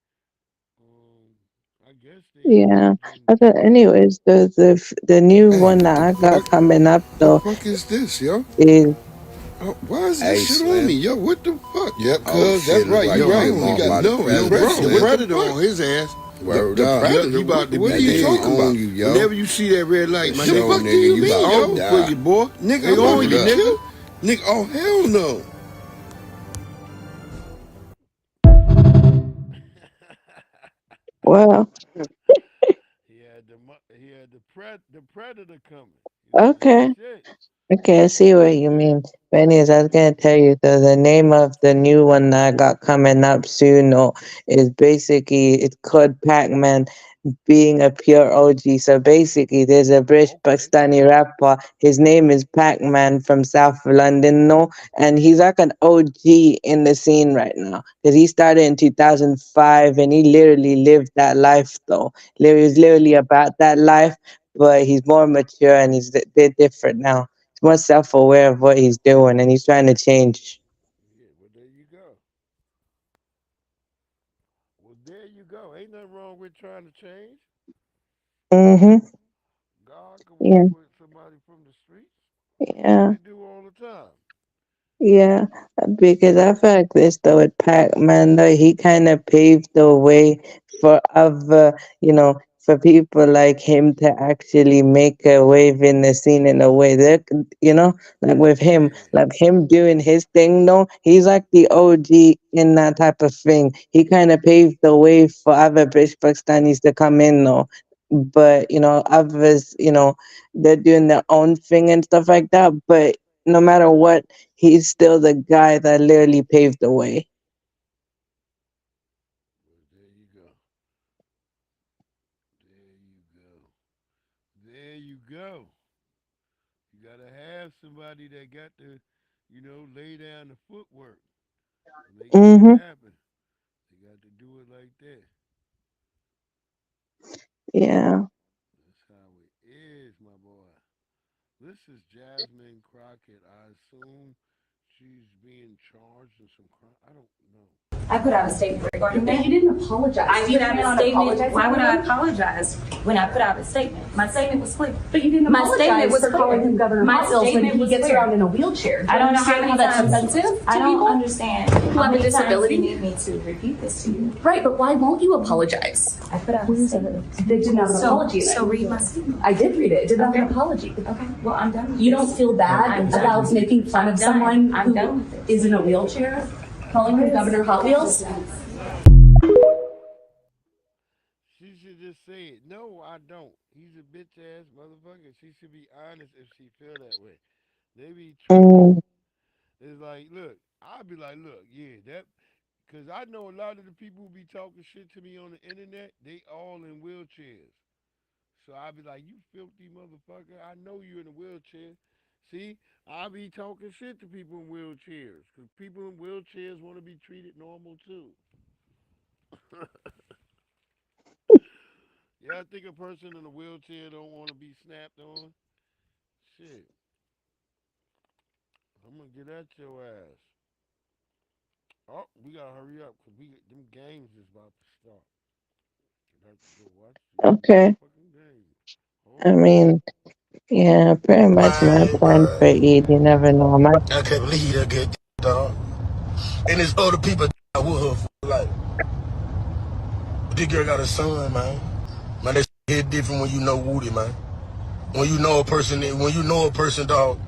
I guess Yeah. But anyways, the new one that I got coming up though. What the fuck is this, yo? Is why is this shit on me, yo? What the fuck? Yep, cuz that's right. You right. You got the predator on his ass. Word up. He about to what are you talking about? yo. Whenever you see that red light, man, Sure, the fuck do nigga, you you mean, about yo? to die. For you, boy. Nigga, They I'm on you, up. nigga. Nigga, oh, hell no. well. He had He had the predator coming. Okay. Shit. Okay, I see what you mean. But anyways, I was gonna tell you the name of the new one that I got coming up soon is basically it's called Pac-Man being a pure OG. So basically there's a British Pakistani rapper. His name is Pac-Man from South London, and he's like an OG in the scene right now. Because he started in 2005 and he literally lived that life though. He was literally about that life, but he's more mature and he's a bit different now. He's more self-aware of what he's doing and he's trying to change. Yeah, well, there you go. Well, there you go. Ain't nothing wrong with trying to change. Mm-hmm. God can Yeah. work with somebody from the streets. Yeah. They do all the time. Yeah, because I feel like this though with Pac-Man though, he kind of paved the way for other, for people like him to actually make a wave in the scene in a way that, like with him, like him doing his thing though, he's like the OG in that type of thing. He kind of paved the way for other British Pakistanis to come in though. But, others, they're doing their own thing and stuff like that. But no matter what, he's still the guy that literally paved the way. There you go. There you go. You gotta have somebody that got to, lay down the footwork. Make it happen. They got to do it like that. Yeah. That's how it is, my boy. This is Jasmine Crockett. I assume she's being charged in some crime. I don't know. I put out a statement regarding that. You didn't apologize. I put out a statement. Why would I apologize? apologize when I put out a statement? My statement was clear. But you didn't My apologize statement was for clear. calling him Governor My Hot Wheels when statement he was gets clear. around in a wheelchair. I don't know how many that's times. offensive to I don't people? understand. Who How have a many times disability? you need me to repeat this to you? Right, but why won't you apologize? I put out a statement. They didn't have an apology. So then. read my statement. I did read it. It didn't have an apology. Okay. Well, I'm done. With You this. don't feel bad I'm done. about making fun I'm of done. someone I'm done with who this. is in a wheelchair, calling him Governor Hot Wheels? She should just say it. No, I don't. He's a bitch ass motherfucker. She should be honest if she feel that way. They be true. It's like, look, I'll be like, look, yeah, that, because I know a lot of the people who be talking shit to me on the internet, they all in wheelchairs. So I'll be like, you filthy motherfucker, I know you in a wheelchair. See, I be talking shit to people in wheelchairs, because people in wheelchairs want to be treated normal too. Yeah, I think a person in a wheelchair don't want to be snapped on. Shit. I'm going to get at your ass. Oh, we got to hurry up because them games is about to start. I have to go watch Okay. fucking games. I mean, yeah, pretty much my plan for Eid. You never know. I can't believe that get dog. And there's other people that with her for life. This girl got a son, man. Man, that hit different when you know Woody, man. When you know a person, dog,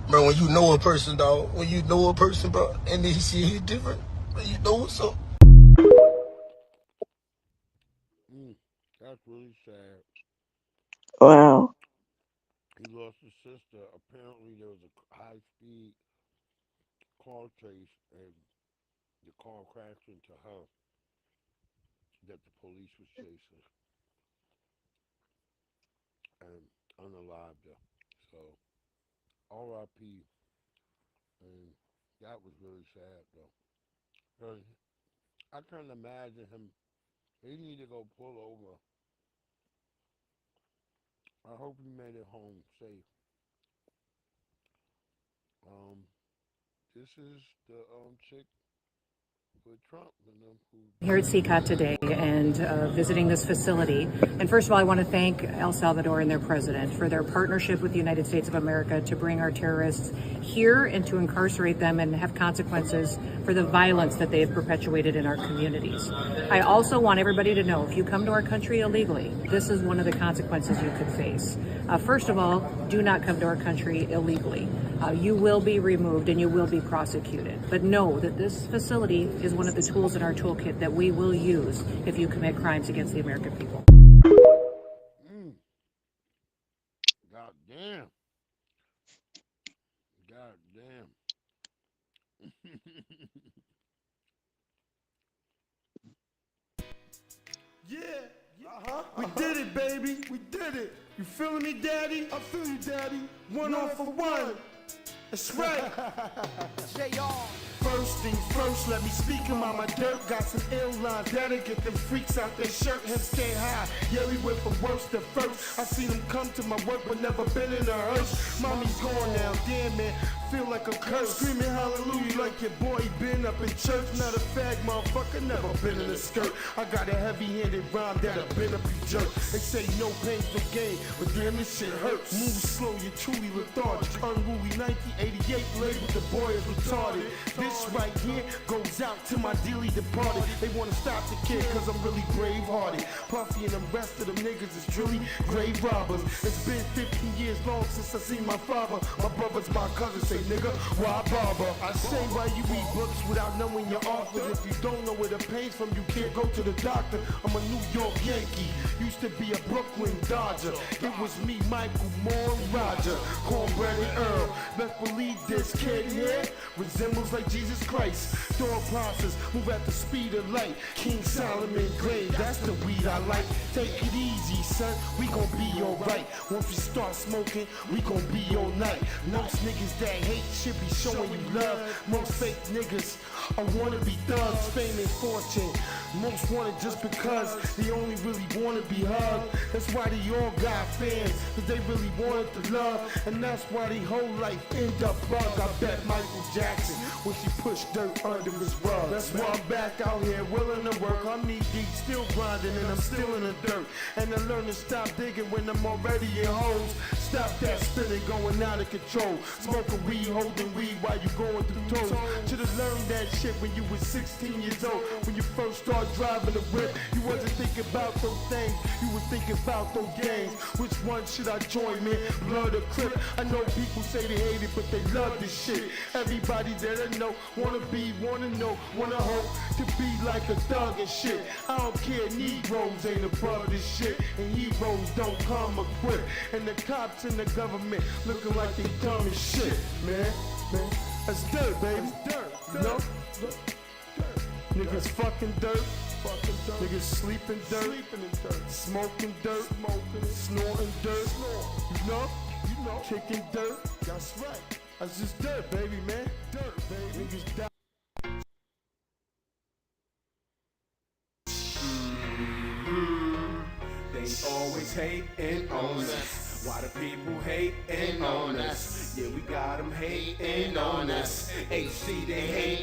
man, when you know a person, dog, bro, and then she hit different, man, you know what's up. That's really sad. Wow. He lost his sister. Apparently, there was a high-speed car chase, and the car crashed into her that the police was chasing and unalived her. So, R.I.P. And that was really sad, though. 'Cause I can't imagine him. He need to go pull over. I hope he made it home safe. This is the chick with Trump and them who Here at CCOT today and visiting this facility. And first of all, I want to thank El Salvador and their president for their partnership with the United States of America to bring our terrorists here and to incarcerate them and have consequences for the violence that they have perpetuated in our communities. I also want everybody to know, if you come to our country illegally, this is one of the consequences you could face. First of all, do not come to our country illegally. You will be removed and you will be prosecuted. But know that this facility is one of the tools in our toolkit that we will use if you commit crimes against the American people. Damn. God damn. Yeah, we did it, baby. We did it. You feeling me, Daddy? I feel you, Daddy. One on for one. That's right. First things first, let me speak about my dirt. Got some ill lines that'll get them freaks out their shirt. Him stay high, yeah, we went from worst to first. I seen them come to my work, but never been in a hearse. Mommy's gone now, damn man, feel like a curse. Screaming hallelujah like your boy been up in church. Not a fag motherfucker, never been in a skirt. I got a heavy-handed rhyme that'll been up you jerk. They say no pain's no gain, but damn this shit hurts. Move slow, you're truly lethargic. Unruly 1988, labeled the boy as retarded. This right here goes out to my dearly departed. They wanna stop the kid cause I'm really brave-hearted. Puffy and the rest of them niggas is truly grave robbers. It's been 15 years long since I seen my father. My brother's my cousin, say nigga, why bother? I say why you read books without knowing your author. If you don't know where the pain's from, you can't go to the doctor. I'm a New York Yankee, used to be a Brooklyn Dodger. It was me, Michael Moore, and Roger, Cornbread and Earl. Best believe this kid here resembles like Jesus Christ. Dog process, move at the speed of light. King Solomon grave, that's the weed I like. Take it easy, son, we gon' be alright. Once we start smoking, we gon' be all night. Most niggas that hate should be showing you love. Most fake niggas are wanna be thugs, fame and fortune. Most want it just because they only really wanna be hugged. That's why they all got fans, cause they really wanted to love. And that's why they whole life end up bugged. I bet Michael Jackson when she pushed dirt under his rug. That's why I'm back out here willing to work. I'm knee deep, still grinding, and I'm still in the dirt. And I learn to stop digging when I'm already in holes. Stop that spinning, going out of control. Smoking weed, holding weed while you going through toes. Should've learned that shit when you was 16 years old. When you first started driving the whip, you wasn't thinking about those things. You was thinking about those games. Which one should I join, man? Blood or Crip? I know people say they hate it, but they love this shit. Everybody that I know wanna be, wanna know, wanna hope to be like a thug and shit. I don't care, Negroes ain't above this shit, and heroes don't come equipped. And the cops and the government looking like they dumb as shit, man. That's dirt, baby. You know? Niggas fucking dirt. Niggas sleeping dirt. Smoking dirt. Snorting dirt. You know? Kicking dirt. That's right. That's just dirt, baby, man. Dirt, baby. Niggas die. They always hating on us. Why the people hating on us? Yeah, we got them hating on us. HC, they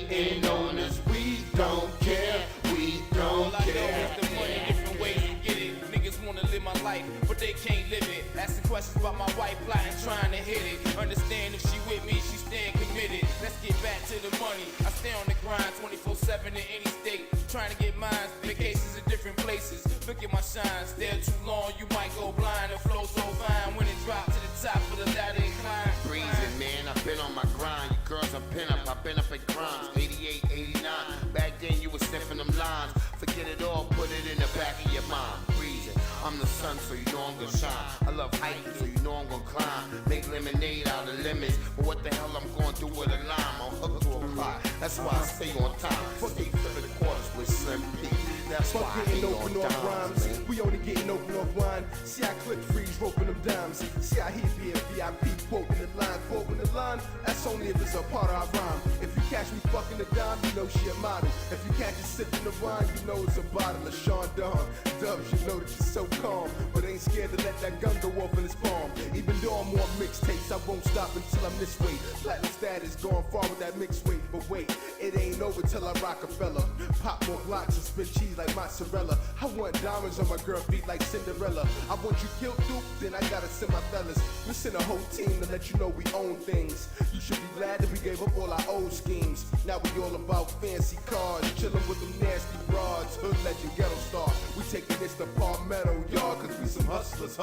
hating on us. We don't care. We don't care. Different ways to get it. Niggas wanna live my life, but they can't live it. Asking questions about my wife, plotting, trying to hit it. Understand if she with me, she staying committed. Let's get back to the money. I stay on the grind 24/7 in any state. Trying to get mines, vacations in different places. Look at my shine, stare too long, you might go blind. The flow so fine when it drop to the top of the ladder incline. Breezing, man, I've been on my grind. You girls, I'm pin up, I've been up in crimes. 88, 89, back then you was sniffing them lines. Forget it all, put it in the back of your mind. Breezing, I'm the sun, so you know I'm gonna shine. I love hiking, so you know I'm gonna climb. Make lemonade out of lemons, but what the hell I'm gonna do with a lime? I'm hooked to a pot, that's why I stay on time. 8 quarters with Slim P. That's why I getting ain't open on off dimes, rhymes. man. We only getting open off wine. See how click freeze roping them dimes. See how he be a VIP quoting the line. Quoting the line, that's only if it's a part of our rhyme. If you catch me fucking the dime, you know she a model. If you catch it sipping the wine, you know it's a bottle of Sean Dawn. Dubs, you know that you're so calm, but ain't scared to let that gun go off in his palm. Even though I'm on mixtapes, I won't stop until I'm this way. Platinum status going far with that mixed weight. But wait, it ain't over till I Rockefeller. Pop more blocks and spin cheese like mozzarella. I want diamonds on my girl feet like Cinderella. I want you killed, Duke, then I gotta send my fellas. We send a whole team to let you know we own things. You should be glad that we gave up all our old schemes. Now we all about fancy cars, chillin' with them nasty broads. Hood legend, ghetto star. We taking this to Palmetto, y'all, cause we some hustlers,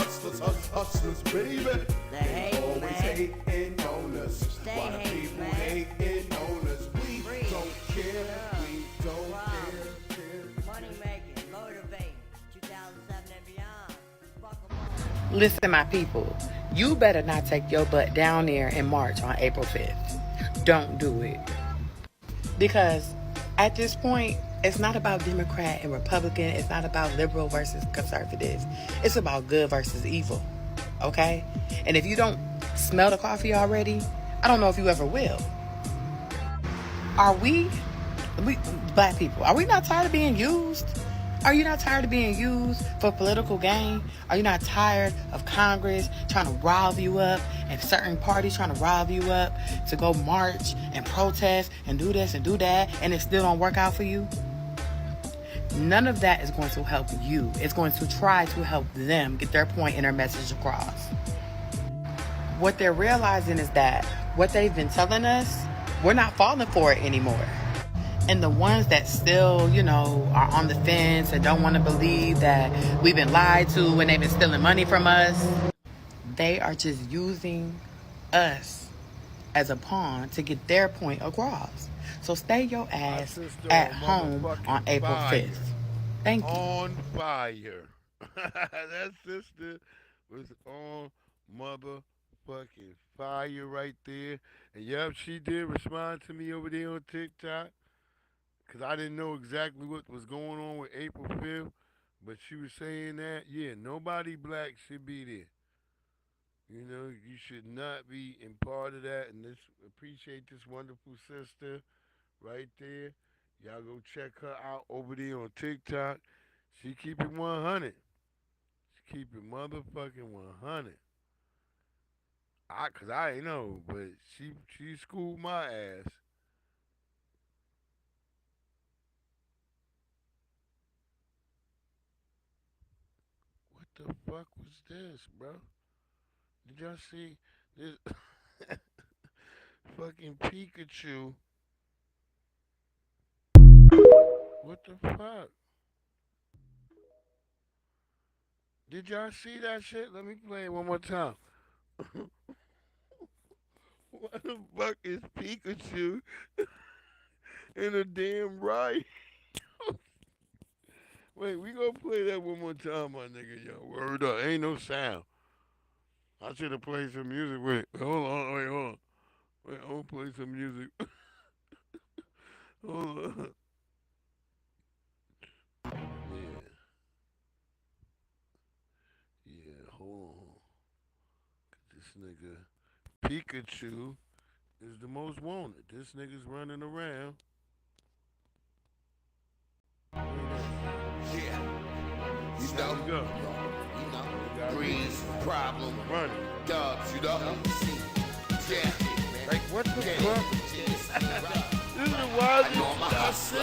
baby. They always hating on us. Why the people hating on us? We don't care. We don't care. Money making, motivating, 2007 and beyond. Listen, my people, You better not take your butt down there in March on April 5th. Don't do it. Because at this point, it's not about Democrat and Republican. It's not about liberal versus conservative. It's about good versus evil. Okay? And if you don't smell the coffee already, I don't know if you ever will. Are we black people, are we not tired of being used? Are you not tired of being used for political gain? Are you not tired of Congress trying to rile you up and certain parties trying to rile you up to go march and protest and do this and do that, and it still don't work out for you? None of that is going to help you. It's going to try to help them get their point and their message across. What they're realizing is that what they've been telling us, we're not falling for it anymore. And the ones that still, are on the fence and don't want to believe that we've been lied to and they've been stealing money from us, they are just using us as a pawn to get their point across. So stay your ass at home on April 5th. Thank you. On fire. That sister was on motherfucking fire right there. And yep, she did respond to me over there on TikTok. Because I didn't know exactly what was going on with April 5th. But she was saying that, yeah, nobody black should be there. You should not be in part of that. And appreciate this wonderful sister right there. Y'all go check her out over there on TikTok. She keep it 100. She keep it motherfucking 100. Cause I ain't know, but she schooled my ass. What the fuck was this, bro? Did y'all see this fucking Pikachu? What the fuck? Did y'all see that shit? Let me play it one more time. What the fuck is Pikachu in a damn riot? Wait, we gonna play that one more time, my nigga, yo. Word up, ain't no sound. I should have played some music. Wait, hold on. Wait, I'm gonna play some music. Hold on. Yeah, hold on. This nigga Pikachu is the most wanted. This nigga's running around. Yeah. Go. Breeze, problem, running. dubs, Yeah. Like, what the fuck? This is why I see.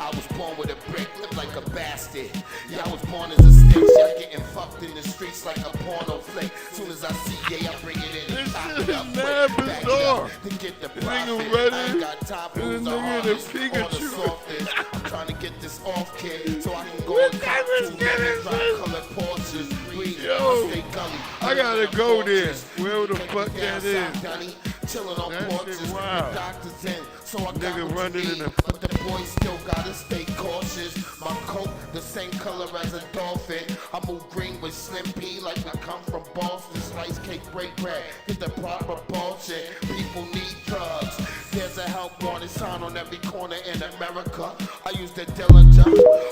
I was born with a brick, live like a bastard. Yeah, I was born as a stick, yeah, getting fucked in the streets like a porno flick. Soon as I see, yeah, I bring it in. This shit is mad bizarre. To get the This profit. nigga ready. I ain't got time for This the nigga hardest the or the Pikachu. softest. I'm trying to get this off, kid, so I can go and cop two colored Porsches. Yo, I gotta go there. Where the fuck that is? Chilling on That porches shit with wild. the doctors in. So I got Nigga what running you in need, the but the boys still gotta stay cautious. My coat, the same color as a dolphin. I move green with Slim P like I come from Boston. Slice cake, break bread, get the proper bullshit. People need drugs. There's a help wanted sign on every corner in America. I use the Dillinger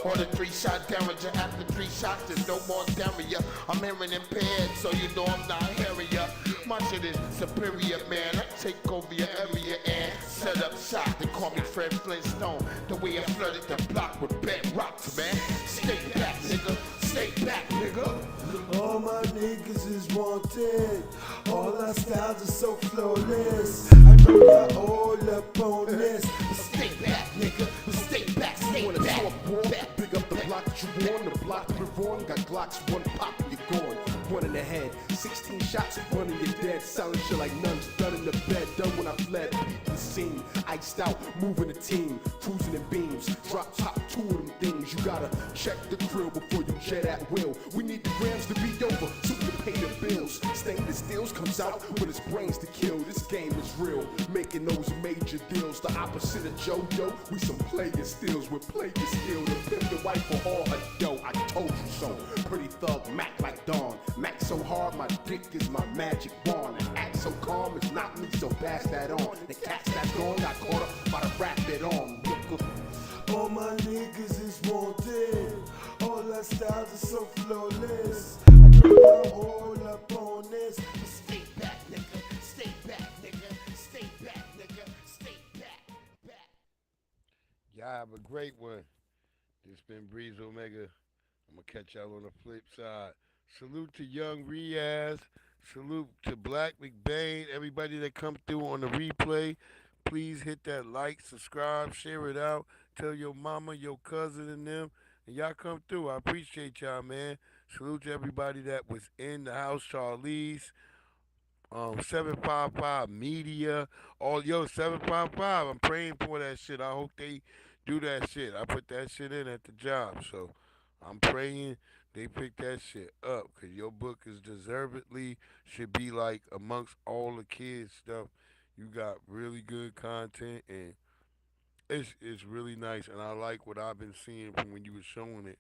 or the 3-shot Derringer. After 3 shots, there's no more Derringer. I'm hearing impaired, so you know I'm not hearing ya. My shit is superior, man. I take over your area and set up shop. They call me Fred Flintstone. The way I flooded the block with bedrocks, man. Stay back, nigga. Stay back, nigga. All my niggas is wanted. All our styles are so flawless. I know y'all all up on this. Stay back, nigga. Stay back, stay Wanna back. talk war? Big up the block that you on, the block that you're on. Got Glocks, one pop, you're gone. One in the head, 16 shots, one in your dead. Silent shit like nuns, done in the bed. Done when I fled, beat the scene. Iced out, moving the team, cruising in beams. Drop top 2 of them things. You gotta check the grill before you jet at will. We need the grams to be over so we can pay the bills. Stainless steels comes out when it's brains to kill. This game is real, making those major deals. The opposite of JoJo, we some player steals with player skill. To pimp the wife for all her dough. I told you so. Pretty thug Mac like Dawn. Max so hard, my dick is my magic wand. And act so calm, it's not me, so pass that on. The cats that's gone got caught up by the rap it on. All my niggas is wanted. All our styles are so flawless. I know I'm all up on this. Stay back, nigga. Stay back, nigga. Stay back, nigga. Stay back. Y'all have a great one. This been Breeze Omega. I'm gonna catch y'all on the flip side. Salute to Young Riaz. Salute to Black McBain. Everybody that come through on the replay. Please hit that like, subscribe, share it out. Tell your mama, your cousin, and them. And y'all come through. I appreciate y'all, man. Salute to everybody that was in the house. Charlize, 755 Media. 755. I'm praying for that shit. I hope they do that shit. I put that shit in at the job. So I'm praying they pick that shit up. Because your book is deservedly should be like amongst all the kids stuff. You got really good content, and it's really nice. And I like what I've been seeing from when you were showing it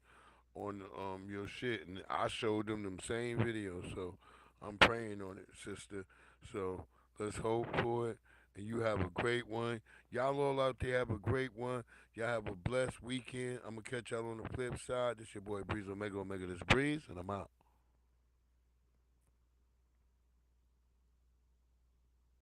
on your shit, and I showed them same videos. So I'm praying on it, sister. So let's hope for it, and you have a great one. Y'all all out there have a great one. Y'all have a blessed weekend. I'm gonna catch y'all on the flip side. This your boy Breeze Omega, Omega this Breeze, and I'm out.